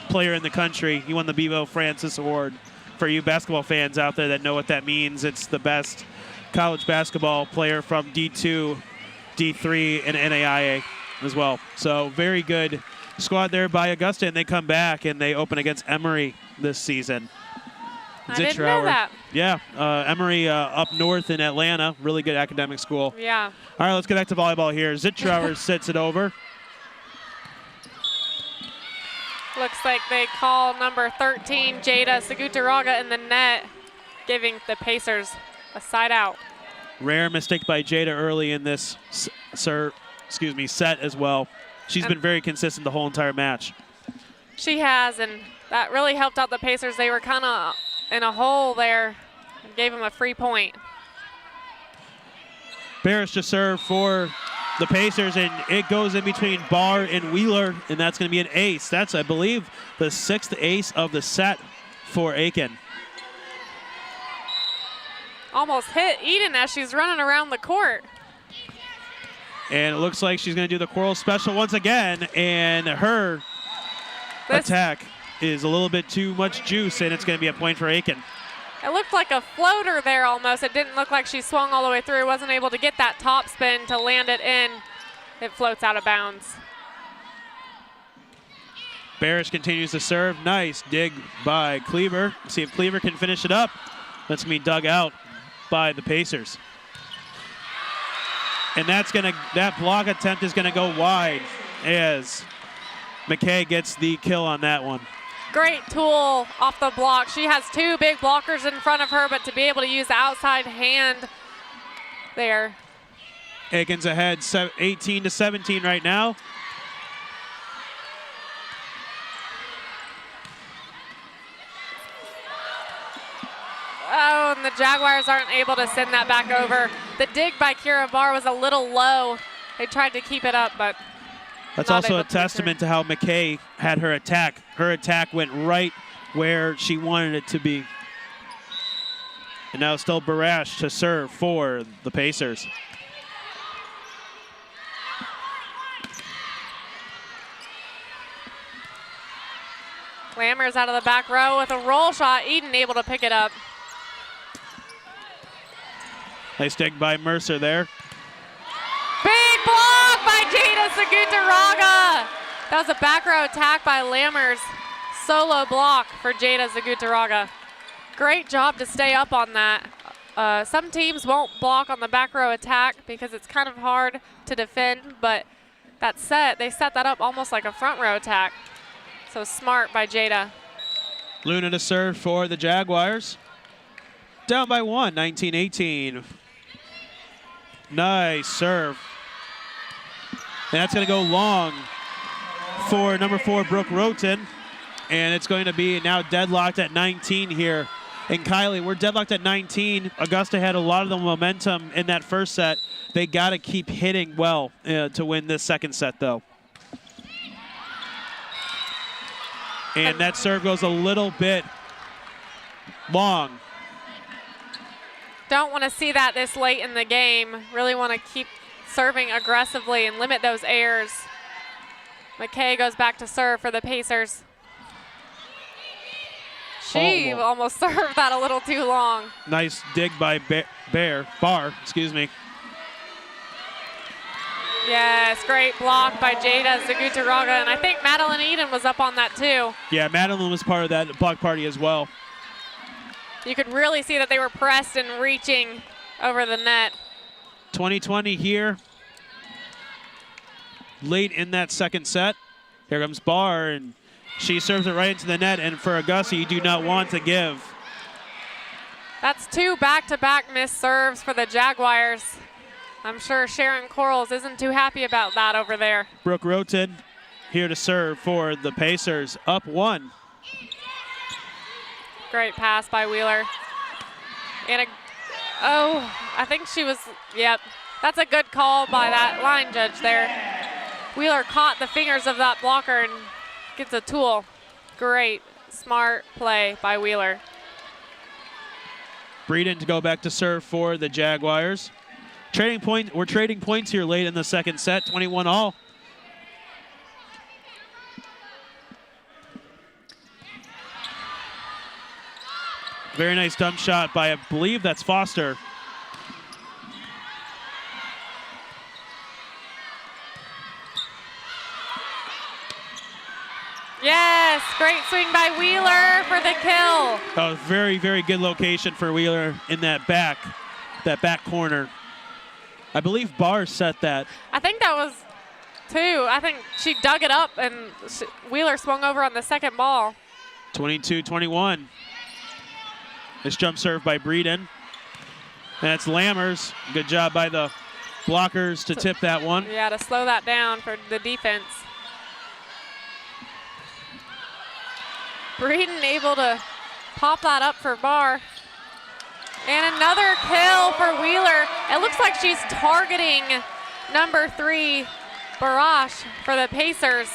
player in the country. He won the Bevo Francis Award. For you basketball fans out there that know what that means, it's the best college basketball player from D2, D3, and NAIA as well. So very good squad there by Augusta, and they come back and they open against Emory this season. I didn't know that. Yeah, Emory up north in Atlanta, really good academic school. Yeah. All right, let's get back to volleyball here. Zitrauer sits it over. Looks like they call number 13, Jada Sagutaraga, in the net, giving the Pacers a side out. Rare mistake by Jada early in this set as well. She's been very consistent the whole entire match. She has, and that really helped out the Pacers. They were kind of in a hole there and gave them a free point. Barris just served for the Pacers, and it goes in between Barr and Wheeler, and that's going to be an ace. That's, I believe, the 6th ace of the set for Aiken. Almost hit Eden as she's running around the court. And it looks like she's going to do the Quarles special once again, and her attack is a little bit too much juice, and it's going to be a point for Aiken. It looked like a floater there almost. It didn't look like she swung all the way through. Wasn't able to get that top spin to land it in. It floats out of bounds. Barris continues to serve. Nice dig by Cleaver. See if Cleaver can finish it up. That's going to be dug out by the Pacers. And that block attempt is going to go wide as McKay gets the kill on that one. Great tool off the block. She has two big blockers in front of her, but to be able to use the outside hand there. Aiken's ahead 18-17 right now. Oh, and the Jaguars aren't able to send that back over. The dig by Kira Barr was a little low. They tried to keep it up, but that's also a testament to how McKay had her attack. Her attack went right where she wanted it to be. And now still Barash to serve for the Pacers. Lammers out of the back row with a roll shot. Eden able to pick it up. Nice dig by Mercer there. Big block by Jada Zagutaraga. That was a back row attack by Lammers. Solo block for Jada Zagutaraga. Great job to stay up on that. Some teams won't block on the back row attack because it's kind of hard to defend, but they set that up almost like a front row attack. So smart by Jada. Luna to serve for the Jaguars. Down by 1, 19-18. Nice serve. And that's going to go long for number 4, Brooke Roten. And it's going to be now deadlocked at 19 here. And Kylie, we're deadlocked at 19. Augusta had a lot of the momentum in that first set. They got to keep hitting well to win this second set, though. And that serve goes a little bit long. Don't want to see that this late in the game. Really want to keep serving aggressively and limit those errors. McKay goes back to serve for the Pacers. She almost served that a little too long. Nice dig by Barr, excuse me. Yes, great block by Jada Zagutaraga, and I think Madeline Eden was up on that too. Yeah, Madeline was part of that block party as well. You could really see that they were pressed and reaching over the net. 20-20 here. Late in that second set. Here comes Barr, and she serves it right into the net, and for Augusta, you do not want to give. That's 2 back-to-back missed serves for the Jaguars. I'm sure Sharon Corals isn't too happy about that over there. Brooke Roten here to serve for the Pacers, up 1. Great pass by Wheeler. And I think she was, yep. That's a good call by that line judge there. Wheeler caught the fingers of that blocker and gets a tool. Great, smart play by Wheeler. Breeden to go back to serve for the Jaguars. We're trading points here late in the second set, 21-all. Very nice dump shot by, I believe that's Foster. Yes, great swing by Wheeler for the kill. Oh, very, very good location for Wheeler in that back corner. I believe Barr set that. I think that was 2. I think she dug it up and Wheeler swung over on the second ball. 22-21. This jump serve by Breeden. That's Lammers. Good job by the blockers to tip that one. Yeah, to slow that down for the defense. Breeden able to pop that up for Barr. And another kill for Wheeler. It looks like she's targeting number 3, Barash, for the Pacers,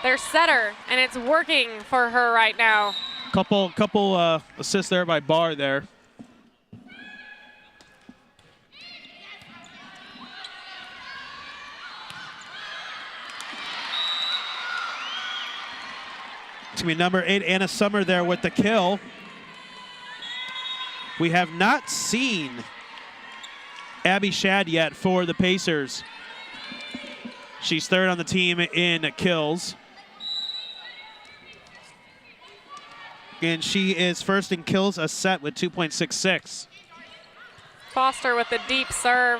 their setter, and it's working for her right now. Couple assists there by Barr there. It's going to be number 8, Anna Summer there with the kill. We have not seen Abby Shad yet for the Pacers. She's 3rd on the team in kills. And she is 1st in kills a set with 2.66. Foster with the deep serve.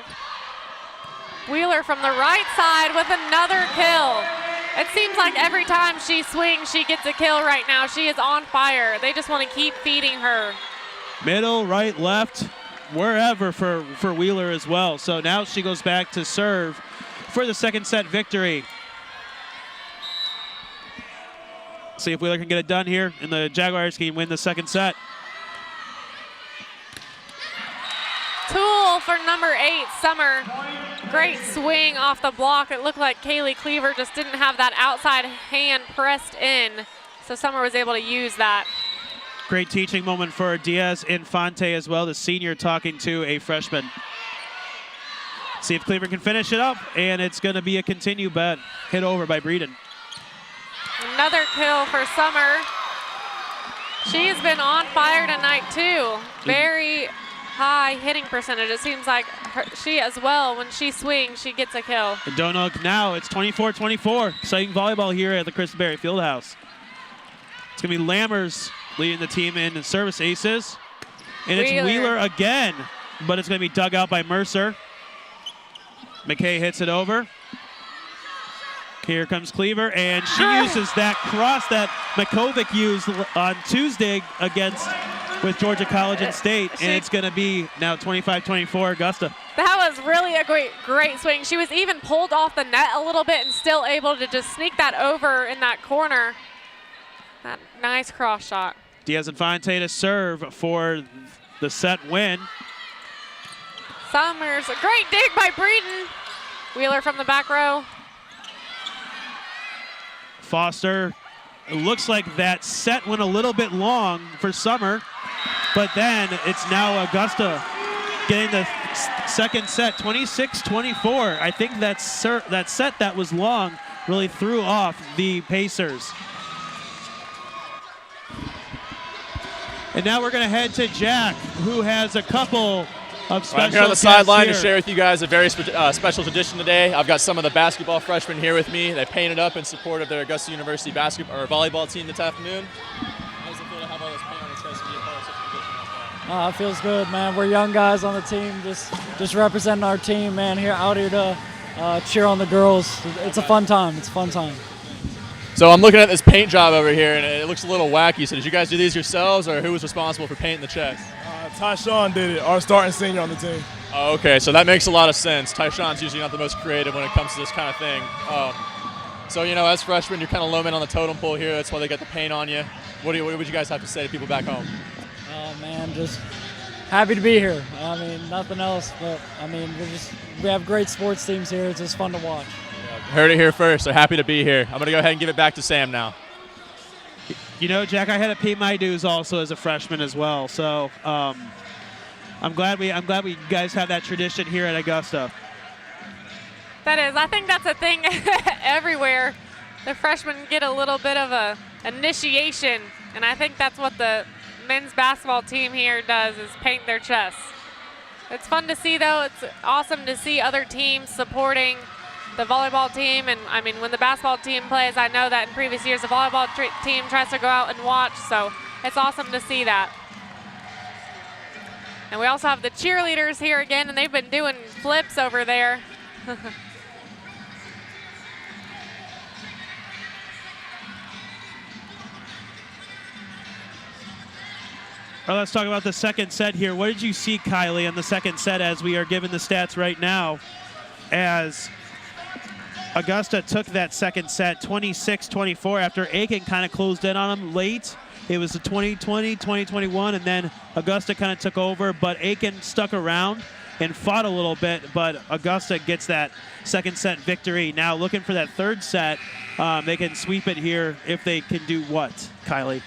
Wheeler from the right side with another kill. It seems like every time she swings, she gets a kill right now. She is on fire. They just want to keep feeding her. Middle, right, left, wherever for Wheeler as well. So now she goes back to serve for the second set victory. See if Wheeler can get it done here, and the Jaguars can win the second set. Tool for number 8, Summer. Great swing off the block. It looked like Kaylee Cleaver just didn't have that outside hand pressed in, so Summer was able to use that. Great teaching moment for Diaz Infante as well, the senior talking to a freshman. See if Cleveland can finish it up, and it's going to be a continue bet. Hit over by Breeden. Another kill for Summer. She's been on fire tonight too. Very high hitting percentage. It seems like she as well, when she swings, she gets a kill. And don't look now, it's 24-24. Exciting volleyball here at the Chris Berry Fieldhouse. It's going to be Lammers leading the team in service aces. And it's Wheeler again, but it's going to be dug out by Mercer. McKay hits it over. Here comes Cleaver, and she uses that cross that Makovic used on Tuesday with Georgia College and State, and it's going to be now 25-24 Augusta. That was really a great swing. She was even pulled off the net a little bit and still able to just sneak that over in that corner. That nice cross shot. Diaz Infante to serve for the set win. Summers, a great dig by Breeden. Wheeler from the back row. Foster, it looks like that set went a little bit long for Summer, but then it's now Augusta getting the second set, 26-24. I think that set that was long really threw off the Pacers. And now we're going to head to Jack, who has a couple of special I'm here on the sideline to share with you guys a very special tradition today. I've got some of the basketball freshmen here with me. They painted up in support of their Augusta University volleyball team this afternoon. How does it feel to have all this paint on your chest and be a part of such a tradition like that? It feels good, man. We're young guys on the team, just representing our team, man. Out here to cheer on the girls. It's a fun time. It's a fun time. So I'm looking at this paint job over here, and it looks a little wacky. So did you guys do these yourselves, or who was responsible for painting the checks? Tyshawn did it, our starting senior on the team. Oh, okay, so that makes a lot of sense. Tyshawn's usually not the most creative when it comes to this kind of thing. So, as freshmen, you're kind of low man on the totem pole here. That's why they got the paint on you. What would you guys have to say to people back home? Oh, man, just happy to be here. Nothing else, but, we have great sports teams here. It's just fun to watch. Yeah, heard it here first. They're happy to be here. I'm going to go ahead and give it back to Sam now. Jack, I had to pay my dues also as a freshman as well. So I'm glad we guys have that tradition here at Augusta. That is, I think that's a thing everywhere. The freshmen get a little bit of a initiation, and I think that's what the men's basketball team here does, is paint their chests. It's fun to see, though. It's awesome to see other teams supporting the volleyball team, and when the basketball team plays, I know that in previous years the volleyball team tries to go out and watch, so it's awesome to see that. And we also have the cheerleaders here again, and they've been doing flips over there. Well, let's talk about the second set here. What did you see, Kylie, in the second set as we are given the stats right now, as Augusta took that second set 26-24 after Aiken kind of closed in on them late. It was a 20-20, 20-21, and then Augusta kind of took over, but Aiken stuck around and fought a little bit, but Augusta gets that second set victory. Now looking for that third set. They can sweep it here if they can do what, Kylie?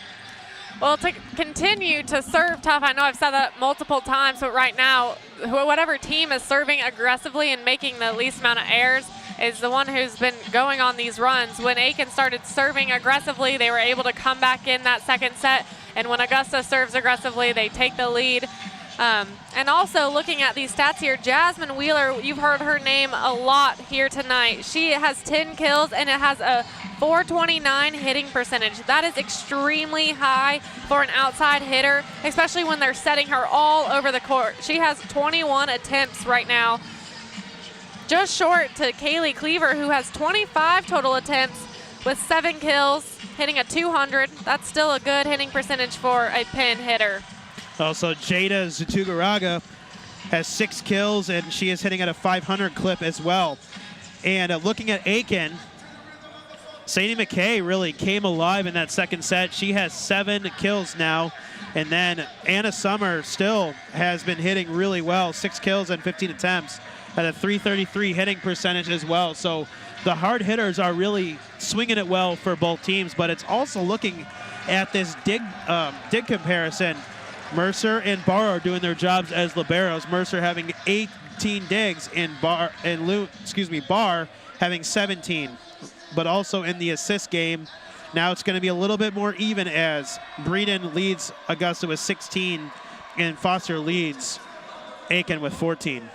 Well, to continue to serve tough, I know I've said that multiple times, but right now, whatever team is serving aggressively and making the least amount of errors is the one who's been going on these runs. When Aiken started serving aggressively, they were able to come back in that second set, and when Augusta serves aggressively, they take the lead. And also looking at these stats here, Jasmine Wheeler, you've heard her name a lot here tonight. She has 10 kills and it has a 429 hitting percentage. That is extremely high for an outside hitter, especially when they're setting her all over the court. She has 21 attempts right now, just short to Kaylee Cleaver, who has 25 total attempts with 7 kills, hitting a 200. That's still a good hitting percentage for a pin hitter. Also, Jada Zutugaraga has 6 kills, and she is hitting at a 500 clip as well. And looking at Aiken, Sadie McKay really came alive in that second set. She has 7 kills now. And then Anna Summer still has been hitting really well, 6 kills and 15 attempts at a 333 hitting percentage as well. So the hard hitters are really swinging it well for both teams, but it's also looking at this dig comparison, Mercer and Barr are doing their jobs as liberos. Mercer having 18 digs and Barr having 17. But also in the assist game, now it's going to be a little bit more even as Breeden leads Augusta with 16 and Foster leads Aiken with 14.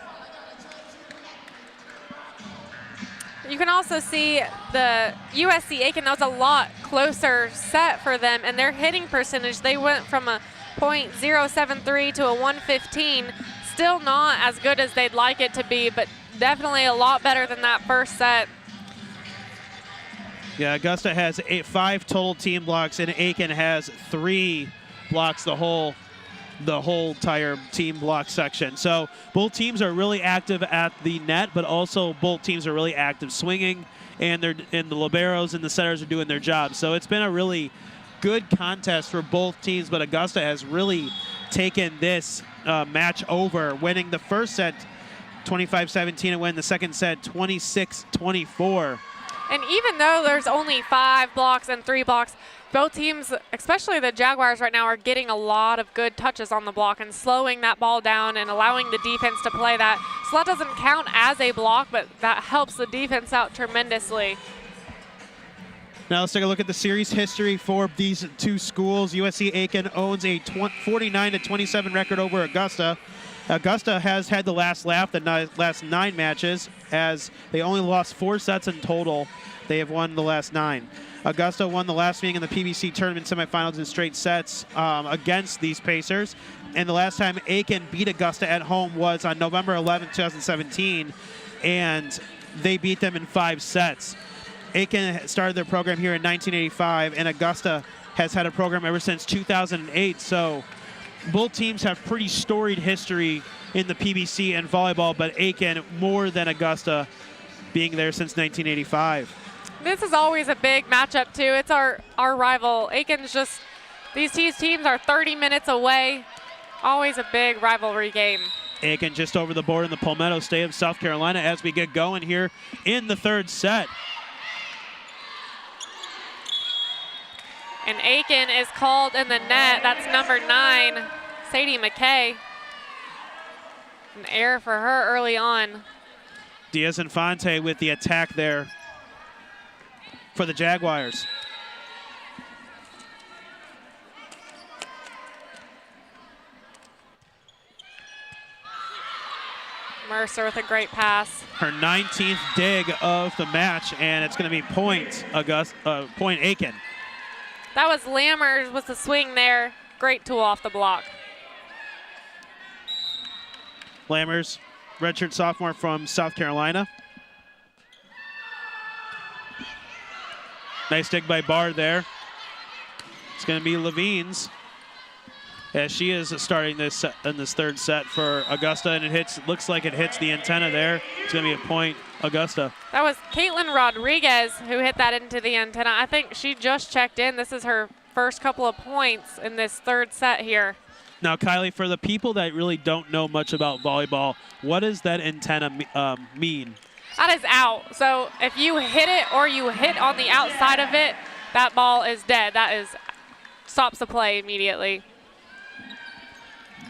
You can also see the USC Aiken, that was a lot closer set for them, and their hitting percentage, they went from a .073 to a 115. Still not as good as they'd like it to be, but definitely a lot better than that first set. Yeah, Augusta has 5 total team blocks, and Aiken has 3 blocks the whole entire team block section. So both teams are really active at the net, but also both teams are really active swinging, and the liberos and the setters are doing their job. So it's been a really good contest for both teams, but Augusta has really taken this match over, winning the first set 25-17 and win the second set 26-24. And even though there's only 5 blocks and 3 blocks, both teams, especially the Jaguars right now, are getting a lot of good touches on the block and slowing that ball down and allowing the defense to play that. So that doesn't count as a block, but that helps the defense out tremendously. Now let's take a look at the series history for these two schools. USC Aiken owns a 49-27 record over Augusta. Augusta has had the last laugh the last 9 matches, as they only lost 4 sets in total. They have won the last 9. Augusta won the last meeting in the PBC tournament semifinals in straight sets against these Pacers. And the last time Aiken beat Augusta at home was on November 11, 2017, and they beat them in 5 sets. Aiken started their program here in 1985, and Augusta has had a program ever since 2008. So both teams have pretty storied history in the PBC and volleyball, but Aiken more than Augusta, being there since 1985. This is always a big matchup, too. It's our rival. Aiken's just, these teams are 30 minutes away. Always a big rivalry game. Aiken just over the board in the Palmetto State of South Carolina as we get going here in the third set. And Aiken is called in the net. That's number 9, Sadie McKay. An error for her early on. Diaz-Infante with the attack there for the Jaguars. Mercer with a great pass. Her 19th dig of the match, and it's going to be point Aiken. That was Lammers with the swing there. Great tool off the block. Lammers, redshirt sophomore from South Carolina. Nice dig by Barr there. It's going to be Levine's, as she is starting this in this third set for Augusta, and looks like it hits the antenna there. It's going to be a point Augusta. That was Caitlin Rodriguez who hit that into the antenna. I think she just checked in. This is her first couple of points in this third set here. Now, Kylie, for the people that really don't know much about volleyball, what does that antenna mean? That is out. So if you hit it or you hit on the outside of it, that ball is dead. That stops the play immediately.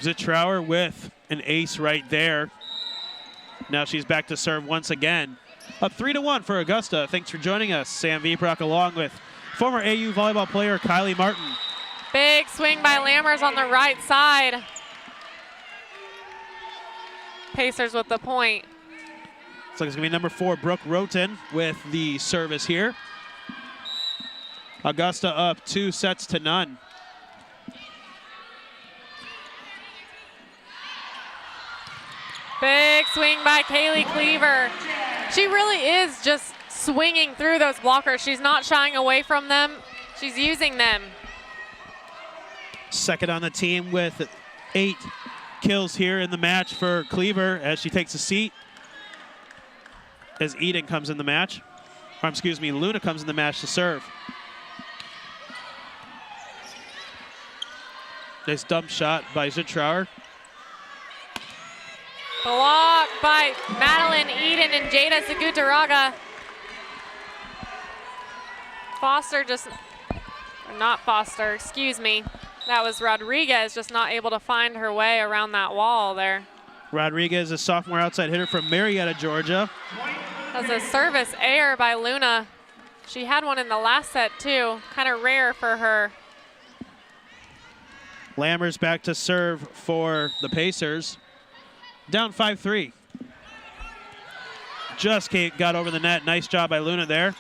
Zitrauer with an ace right there. Now she's back to serve once again. Up 3-1 for Augusta. Thanks for joining us. Sam Vibrock along with former AU volleyball player Kylie Martin. Big swing by Lammers on the right side. Pacers with the point. Looks like it's going to be number 4, Brooke Roten, with the service here. Augusta up 2-0. Big swing by Kaylee Cleaver. She really is just swinging through those blockers. She's not shying away from them. She's using them. Second on the team with 8 kills here in the match for Cleaver as she takes a seat. As Eden comes in the match. Or excuse me, Luna comes in the match to serve. Nice dump shot by Zitrauer. Blocked by Madeline Eden and Jada Sagutaraga. Foster just Not Foster, excuse me. That was Rodriguez, just not able to find her way around that wall there. Rodriguez, a sophomore outside hitter from Marietta, Georgia. That's a service error by Luna. She had one in the last set too, kind of rare for her. Lammers back to serve for the Pacers. Down 5-3. Just got over the net. Nice job by Luna there.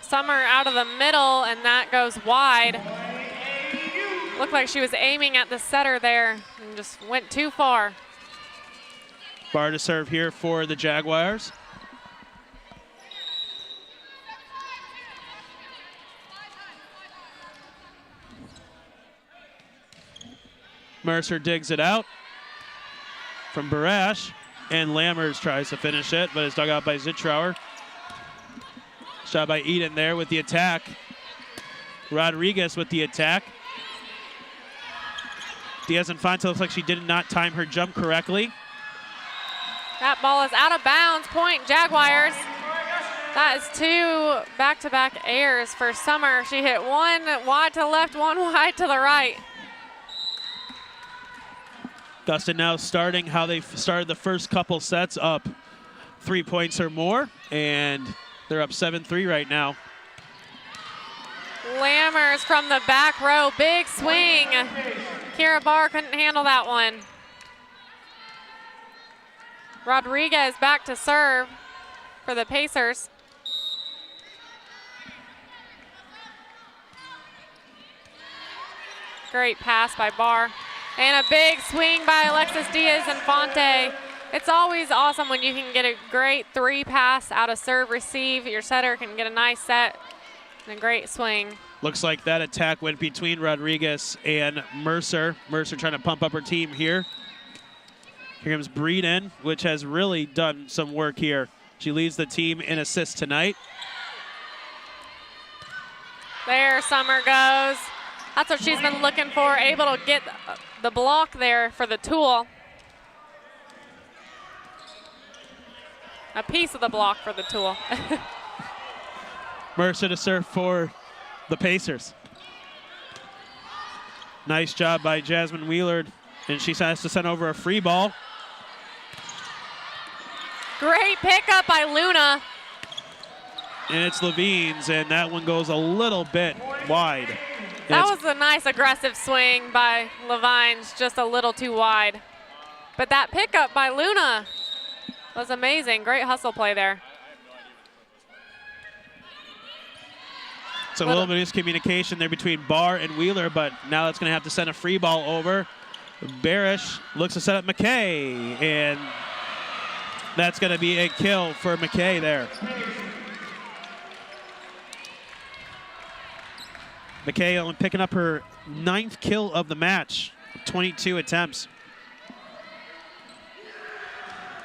Summer out of the middle, and that goes wide. Looked like she was aiming at the setter there and just went too far. Bar to serve here for the Jaguars. Mercer digs it out from Barash, and Lammers tries to finish it, but it's dug out by Zitrauer. Shot by Eden there with the attack. Rodriguez with the attack. Diaz-Infante looks like she did not time her jump correctly. That ball is out of bounds. Point Jaguars. That is 2 back-to-back errors for Summer. She hit one wide to the left, one wide to the right. Augusta now starting how they started the first couple sets, up 3 points or more, and they're up 7-3 right now. Lammers from the back row, big swing. Kira Barr couldn't handle that one. Rodriguez back to serve for the Pacers. Great pass by Barr. And a big swing by Alexis Diaz-Infante. It's always awesome when you can get a great 3 pass out of serve receive. Your setter can get a nice set and a great swing. Looks like that attack went between Rodriguez and Mercer. Mercer trying to pump up her team here. Here comes Breeden, which has really done some work here. She leads the team in assists tonight. There Summer goes. That's what she's been looking for, able to get the block there for the tool. A piece of the block for the tool. Mercer to serve for the Pacers. Nice job by Jasmine Wheeler, and she has to send over a free ball. Great pickup by Luna. And it's Levine's, and that one goes a little bit wide. That was a nice aggressive swing by Levine's, just a little too wide. But that pickup by Luna was amazing. Great hustle play there. It's a little bit of miscommunication there between Barr and Wheeler, but now it's going to have to send a free ball over. Barish looks to set up McKay, and that's going to be a kill for McKay there. McKay only picking up her 9th kill of the match, 22 attempts.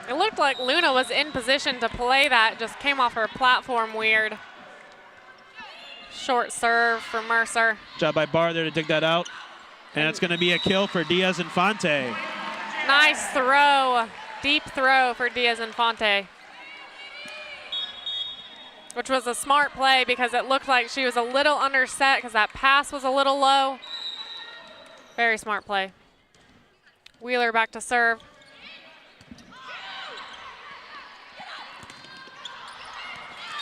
It looked like Luna was in position to play that, just came off her platform weird. Short serve for Mercer. Job by Barr there to dig that out. And it's going to be a kill for Diaz-Infante. Nice throw, deep throw for Diaz-Infante. Which was a smart play because it looked like she was a little underset because that pass was a little low. Very smart play. Wheeler back to serve.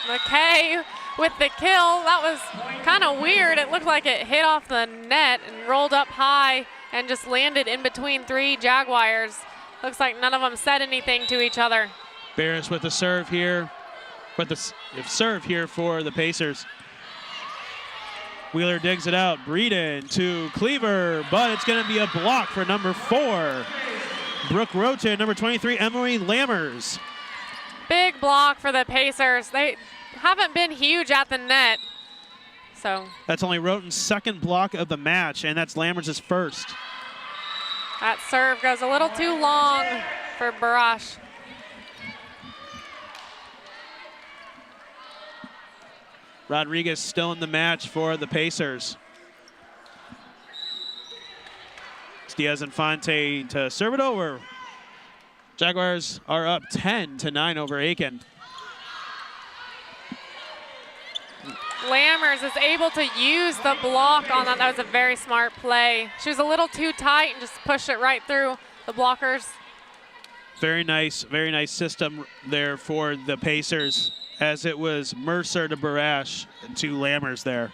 McKay with the kill. That was kind of weird. It looked like it hit off the net and rolled up high and just landed in between 3 Jaguars. Looks like none of them said anything to each other. Barris with the serve here. With the serve here for the Pacers. Wheeler digs it out. Breeden to Cleaver, but it's going to be a block for number 4. Brooke Roten, number 23, Emily Lammers. Big block for the Pacers. They haven't been huge at the net. So that's only Roten's 2nd block of the match, and that's Lammers' 1st. That serve goes a little too long for Barash. Rodriguez still in the match for the Pacers. It's Diaz-Infante to serve it over. Jaguars are up 10-9 over Aiken. Lammers is able to use the block on that. That was a very smart play. She was a little too tight and just pushed it right through the blockers. Very nice system there for the Pacers, as it was Mercer to Barash to Lammers there.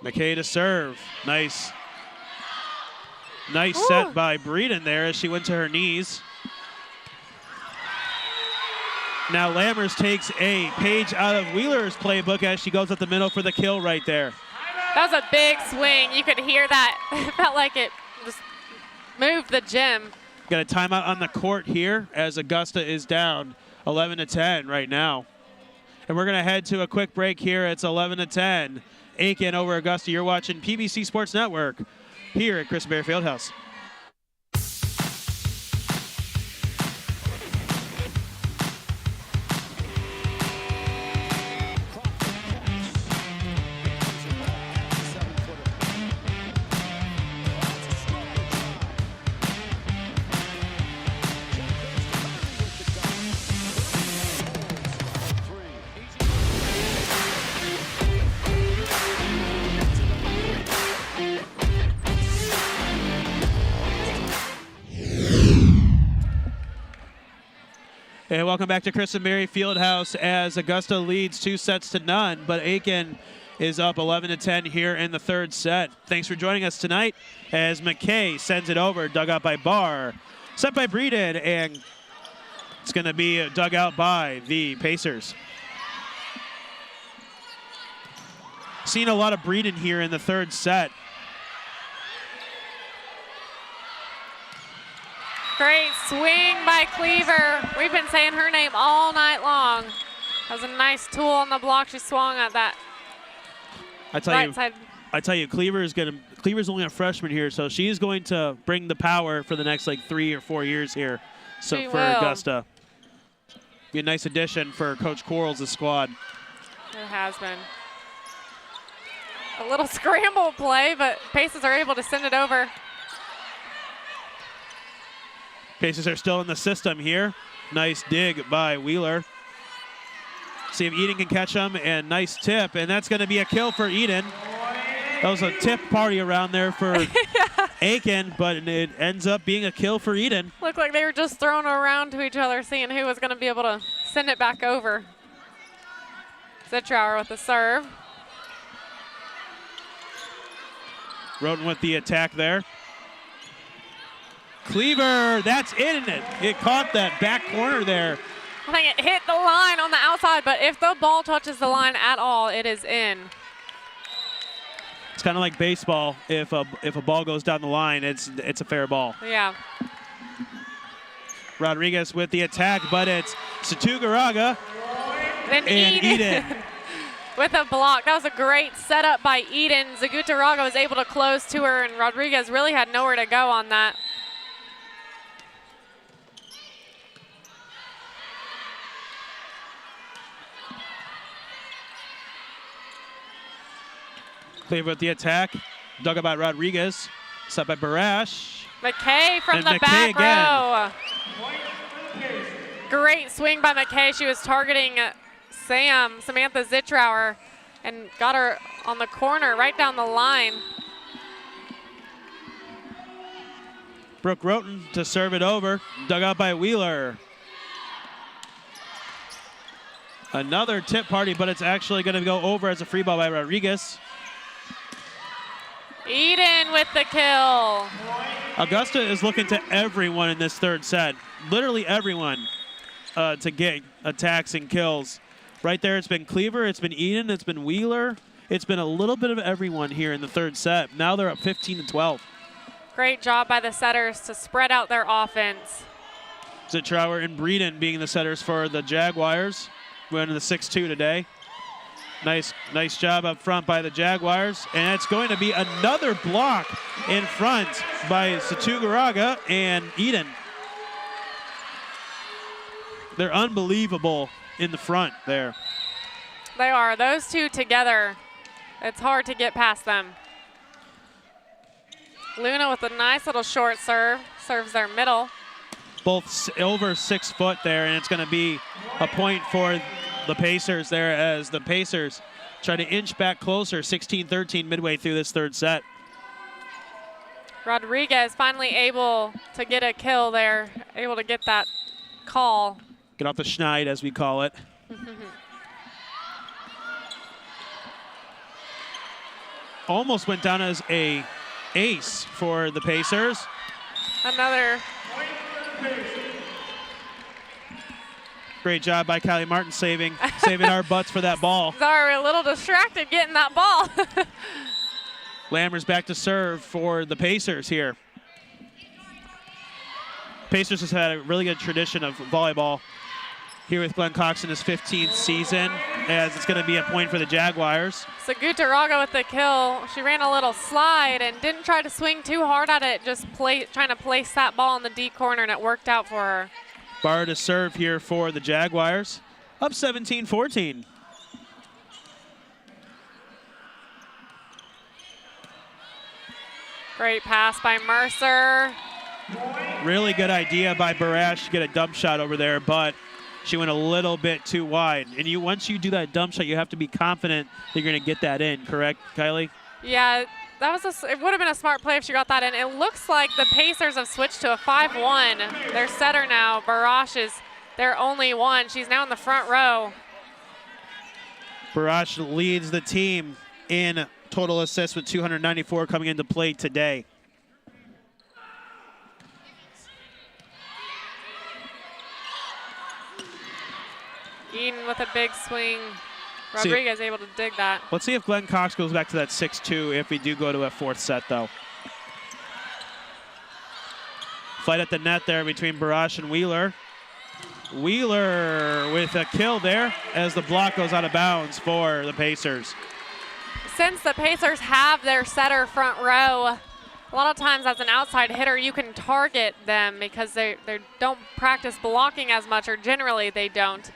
McKay to serve. Nice set by Breeden there as she went to her knees. Now Lammers takes a page out of Wheeler's playbook as she goes up the middle for the kill right there. That was a big swing. You could hear that. It felt like it just moved the gym. Got a timeout on the court here as Augusta is down 11-10 right now. And we're going to head to a quick break here. It's 11-10. Aiken over Augusta. You're watching PBC Sports Network here at Chris Berry Fieldhouse. And welcome back to Chris and Berry Fieldhouse as Augusta leads 2-0, but Aiken is up 11-10 here in the third set. Thanks for joining us tonight as McKay sends it over, dug out by Barr, set by Breeden, and it's going to be dug out by the Pacers. Seen a lot of Breeden here in the third set. Great swing by Cleaver. We've been saying her name all night long. That was a nice tool on the block. She swung at that right side. I tell you, Cleaver's only a freshman here, so she's going to bring the power for the next like 3 or 4 years here. So she for will. Augusta, be a nice addition for Coach Quarles' squad. It has been. A little scramble play, but Pacers are able to send it over. Pacers are still in the system here. Nice dig by Wheeler. See if Eden can catch them, and nice tip, and that's going to be a kill for Eden. That was a tip party around there for Aiken, but it ends up being a kill for Eden. Looked like they were just throwing around to each other, seeing who was going to be able to send it back over. Zitrauer with the serve. Roden with the attack there. Cleaver, that's in it. It caught that back corner there. I think it hit the line on the outside, but if the ball touches the line at all, it is in. It's kind of like baseball. If a ball goes down the line, it's a fair ball. Yeah. Rodriguez with the attack, but it's Satugaraga and Eden. With a block. That was a great setup by Eden. Zagutaraga was able to close to her, and Rodriguez really had nowhere to go on that. Cleaver with the attack. Dug out by Rodriguez. Set by Barash. McKay from the McKay back row. Great swing by McKay. She was targeting Samantha Zitrauer, and got her on the corner right down the line. Brooke Roten to serve it over. Dug out by Wheeler. Another tip party, but it's actually going to go over as a free ball by Rodriguez. Eden with the kill. Augusta is looking to everyone in this third set, literally everyone, to get attacks and kills. Right there, it's been Cleaver, it's been Eden, it's been Wheeler. It's been a little bit of everyone here in the third set. Now they're up 15-12. Great job by the setters to spread out their offense. Zitrauer and Breeden being the setters for the Jaguars. Winning the 6-2 today. Nice job up front by the Jaguars. And it's going to be another block in front by Satugaraga and Eden. They're unbelievable in the front there. They are. Those two together, it's hard to get past them. Luna with a nice little short serve. Serves their middle. Both over 6 foot there, and it's going to be a point for the Pacers there as the Pacers try to inch back closer, 16-13 midway through this third set. Rodriguez finally able to get a kill there, able to get that call. Get off the schneid, as we call it. Almost went down as a ace for the Pacers. Another. Great job by Kylie Martin saving our butts for that ball. Sorry, a little distracted getting that ball. Lammer's back to serve for the Pacers here. Pacers has had a really good tradition of volleyball here with Glenn Cox in his 15th season, as it's going to be a point for the Jaguars. So Gutaraga with the kill. She ran a little slide and didn't try to swing too hard at it, just trying to place that ball in the deep corner, and it worked out for her. Bar to serve here for the Jaguars, up 17-14. Great pass by Mercer. Really good idea by Barash to get a dump shot over there, but she went a little bit too wide. And once you do that dump shot, you have to be confident that you're going to get that in, correct, Kylie? Yeah, it would have been a smart play if she got that in. It looks like the Pacers have switched to a 5-1. Their setter now, Barash, is their only one. She's now in the front row. Barash leads the team in total assists with 294 coming into play today. Eden with a big swing. Rodriguez able to dig that. Let's see if Glenn Cox goes back to that 6-2 if we do go to a fourth set, though. Fight at the net there between Barash and Wheeler. Wheeler with a kill there as the block goes out of bounds for the Pacers. Since the Pacers have their setter front row, a lot of times as an outside hitter, you can target them because they don't practice blocking as much, or generally they don't.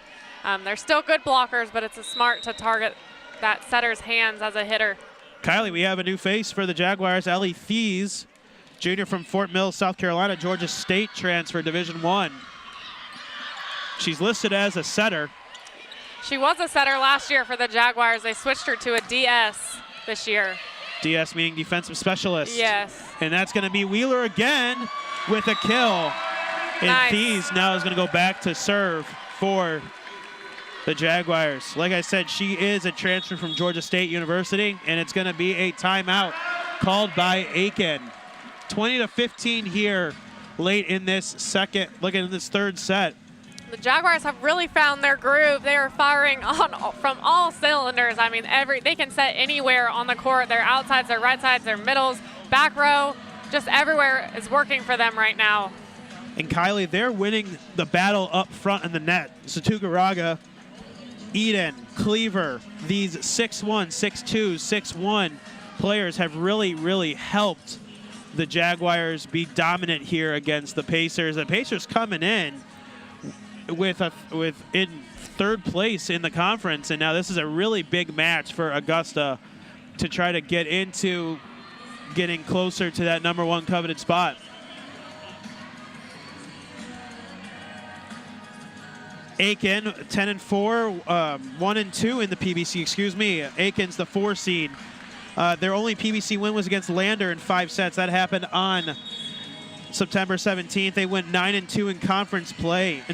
They're still good blockers, but it's smart to target that setter's hands as a hitter. Kylie, we have a new face for the Jaguars. Ellie Thies, junior from Fort Mill, South Carolina, Georgia State transfer, Division I. She's listed as a setter. She was a setter last year for the Jaguars. They switched her to a DS this year. DS meaning defensive specialist. Yes. And that's going to be Wheeler again with a kill. And nice. Thies now is going to go back to serve for the Jaguars. Like I said, she is a transfer from Georgia State University, and it's going to be a timeout called by Aiken. 20-15 here late in this third set. The Jaguars have really found their groove. They are firing from all cylinders. I mean, they can set anywhere on the court. Their outsides, their right sides, their middles, back row, just everywhere is working for them right now. And Kylie, they're winning the battle up front in the net. Satugaraga, Eden, Cleaver, these 6'1", 6'2", 6'1" players have really, really helped the Jaguars be dominant here against the Pacers. The Pacers coming in in third place in the conference, and now this is a really big match for Augusta to try to get into getting closer to that #1 coveted spot. Aiken 10-4, 1-2 in the PBC. Excuse me. Aiken's the 4 seed. Their only PBC win was against Lander in 5 sets. That happened on September 17th. They went 9-2 in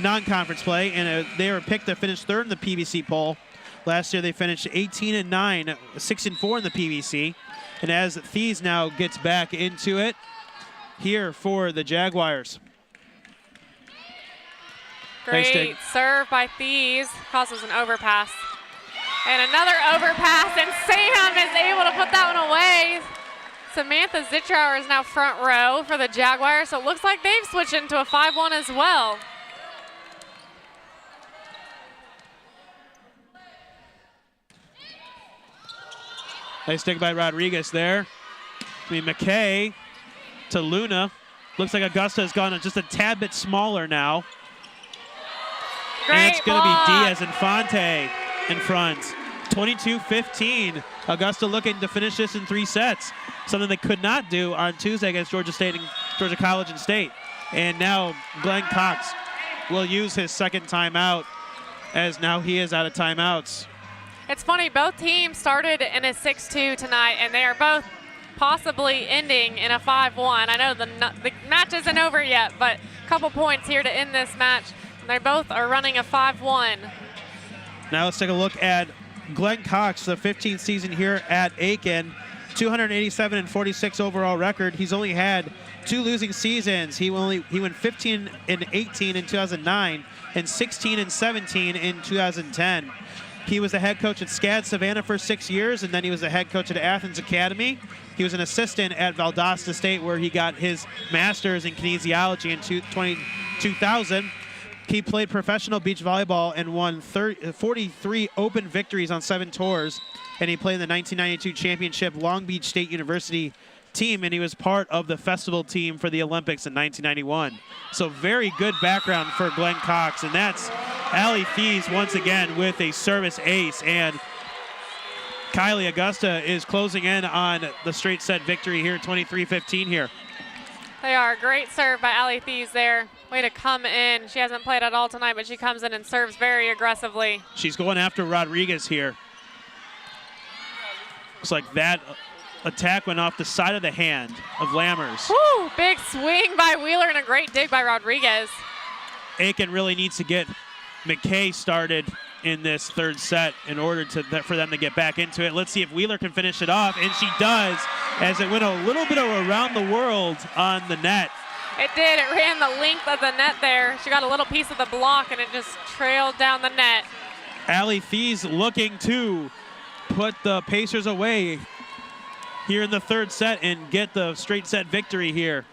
non-conference play, and they were picked to finish third in the PBC poll. Last year they finished 18-9, 6-4 in the PBC. And as Thies now gets back into it here for the Jaguars. Great serve by Thies. Causes an overpass. And another overpass, and Sam is able to put that one away. Samantha Zitrauer is now front row for the Jaguars, so it looks like they've switched into a 5-1 as well. Nice stick by Rodriguez there. McKay to Luna. Looks like Augusta has gone just a tad bit smaller now. Great and it's going to be block. Diaz Infante in front. 22-15. Augusta looking to finish this in 3 sets. Something they could not do on Tuesday against Georgia State and Georgia College and State. And now Glenn Cox will use his second timeout as now he is out of timeouts. It's funny, both teams started in a 6-2 tonight, and they are both possibly ending in a 5-1. I know the match isn't over yet, but a couple points here to end this match. They both are running a 5-1. Now let's take a look at Glenn Cox, the 15th season here at Aiken. 287-46 overall record. He's only had 2 losing seasons. He went 15-18 in 2009 and 16-17 in 2010. He was the head coach at SCAD Savannah for 6 years, and then he was the head coach at Athens Academy. He was an assistant at Valdosta State, where he got his master's in kinesiology in 2000. He played professional beach volleyball and won 43 open victories on 7 tours. And he played in the 1992 championship Long Beach State University team, and he was part of the festival team for the Olympics in 1991. So very good background for Glenn Cox, and that's Allie Thies once again with a service ace, and Kylie Augusta is closing in on the straight set victory here, 23-15 here. They are. Great serve by Allie Thies there. Way to come in. She hasn't played at all tonight, but she comes in and serves very aggressively. She's going after Rodriguez here. Looks like that attack went off the side of the hand of Lammers. Woo! Big swing by Wheeler and a great dig by Rodriguez. Aiken really needs to get McKay started in this third set in order for them to get back into it. Let's see if Wheeler can finish it off, and she does, as it went a little bit around the world on the net. It did. It ran the length of the net there. She got a little piece of the block, and it just trailed down the net. Allie Thies looking to put the Pacers away here in the third set and get the straight set victory here.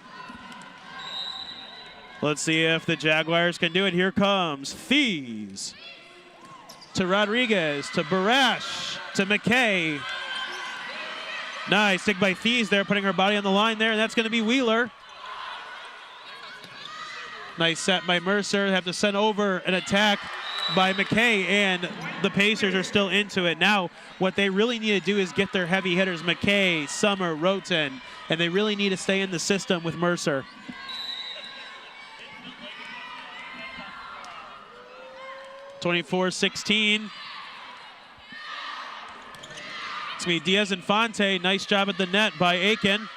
Let's see if the Jaguars can do it. Here comes Thies to Rodriguez, to Barash, to McKay. Nice dig by Thies there, putting her body on the line there, and that's going to be Wheeler. Nice set by Mercer. Have to send over an attack by McKay, and the Pacers are still into it. Now, what they really need to do is get their heavy hitters, McKay, Summer, Roten, and they really need to stay in the system with Mercer. (24-16). It's me, Diaz Infante. Nice job at the net by Aiken.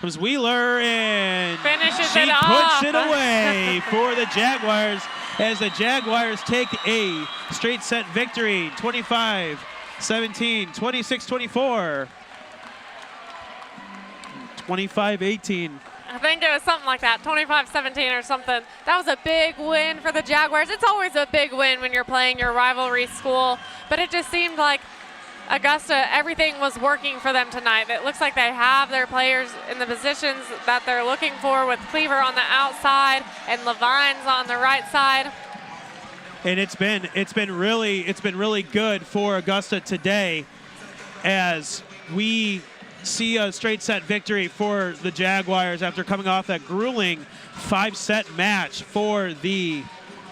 Comes Wheeler, and finishes she it off. puts it away for the Jaguars, as the Jaguars take a straight set victory, 25-17, 26-24, 25-18. I think it was something like that, 25-17 or something. That was a big win for the Jaguars. It's always a big win when you're playing your rivalry school, but it just seemed like Augusta, everything was working for them tonight. It looks like they have their players in the positions that they're looking for, with Cleaver on the outside and Levine's on the right side. And it's been really good for Augusta today, as we see a straight set victory for the Jaguars after coming off that grueling 5-set match for the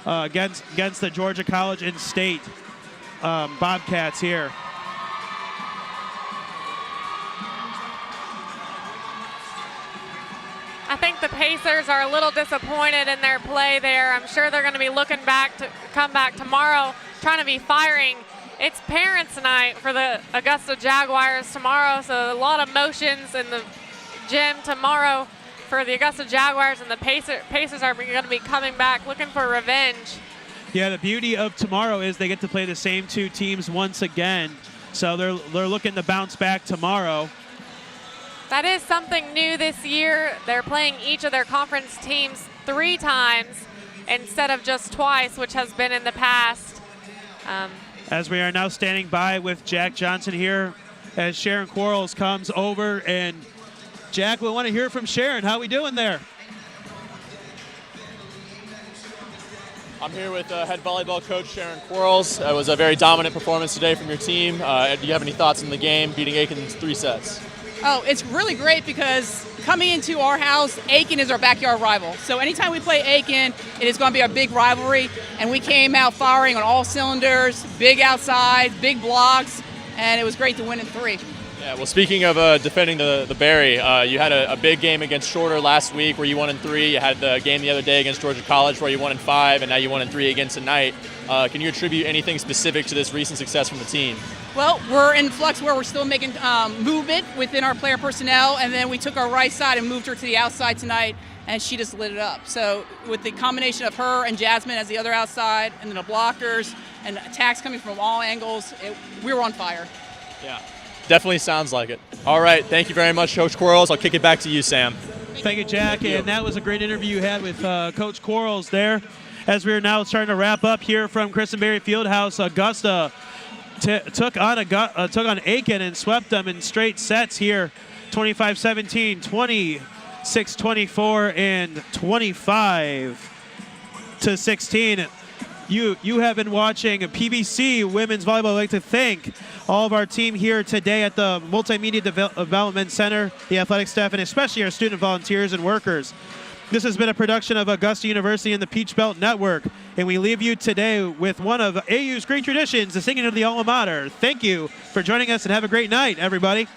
against the Georgia College and State Bobcats here. I think the Pacers are a little disappointed in their play there. I'm sure they're going to be looking back to come back tomorrow, trying to be firing. It's parents' night for the Augusta Jaguars tomorrow, so a lot of motions in the gym tomorrow for the Augusta Jaguars, and the Pacers are going to be coming back looking for revenge. Yeah, the beauty of tomorrow is they get to play the same 2 teams once again, so they're looking to bounce back tomorrow. That is something new this year. They're playing each of their conference teams 3 times instead of just twice, which has been in the past. As we are now standing by with Jack Johnson here, as Sharon Quarles comes over, and Jack, we want to hear from Sharon. How we doing there? I'm here with head volleyball coach Sharon Quarles. It was a very dominant performance today from your team. Do you have any thoughts on the game, beating Aiken in 3 sets? Oh, it's really great because coming into our house, Aiken is our backyard rival. So anytime we play Aiken, it is going to be our big rivalry. And we came out firing on all cylinders, big outside, big blocks, and it was great to win in 3. Yeah, well, speaking of defending the Berry, you had a big game against Shorter last week where you won in 3. You had the game the other day against Georgia College where you won in 5, and now you won in 3 again tonight. Can you attribute anything specific to this recent success from the team? Well, we're in flux where we're still making movement within our player personnel, and then we took our right side and moved her to the outside tonight, and she just lit it up. So with the combination of her and Jasmine as the other outside, and then the blockers and attacks coming from all angles, we were on fire. Yeah, definitely sounds like it. All right, thank you very much, Coach Quarles. I'll kick it back to you, Sam. Thank you, Jack. And that was a great interview you had with Coach Quarles there. As we are now starting to wrap up here from Christenberry Fieldhouse, Augusta took on Aiken and swept them in straight sets here, 25-17, 26-24, and 25-16. You have been watching PBC Women's Volleyball. I'd like to thank all of our team here today at the Multimedia Development Center, the athletic staff, and especially our student volunteers and workers. This has been a production of Augusta University and the Peach Belt Network, and we leave you today with one of AU's great traditions, the singing of the alma mater. Thank you for joining us, and have a great night, everybody.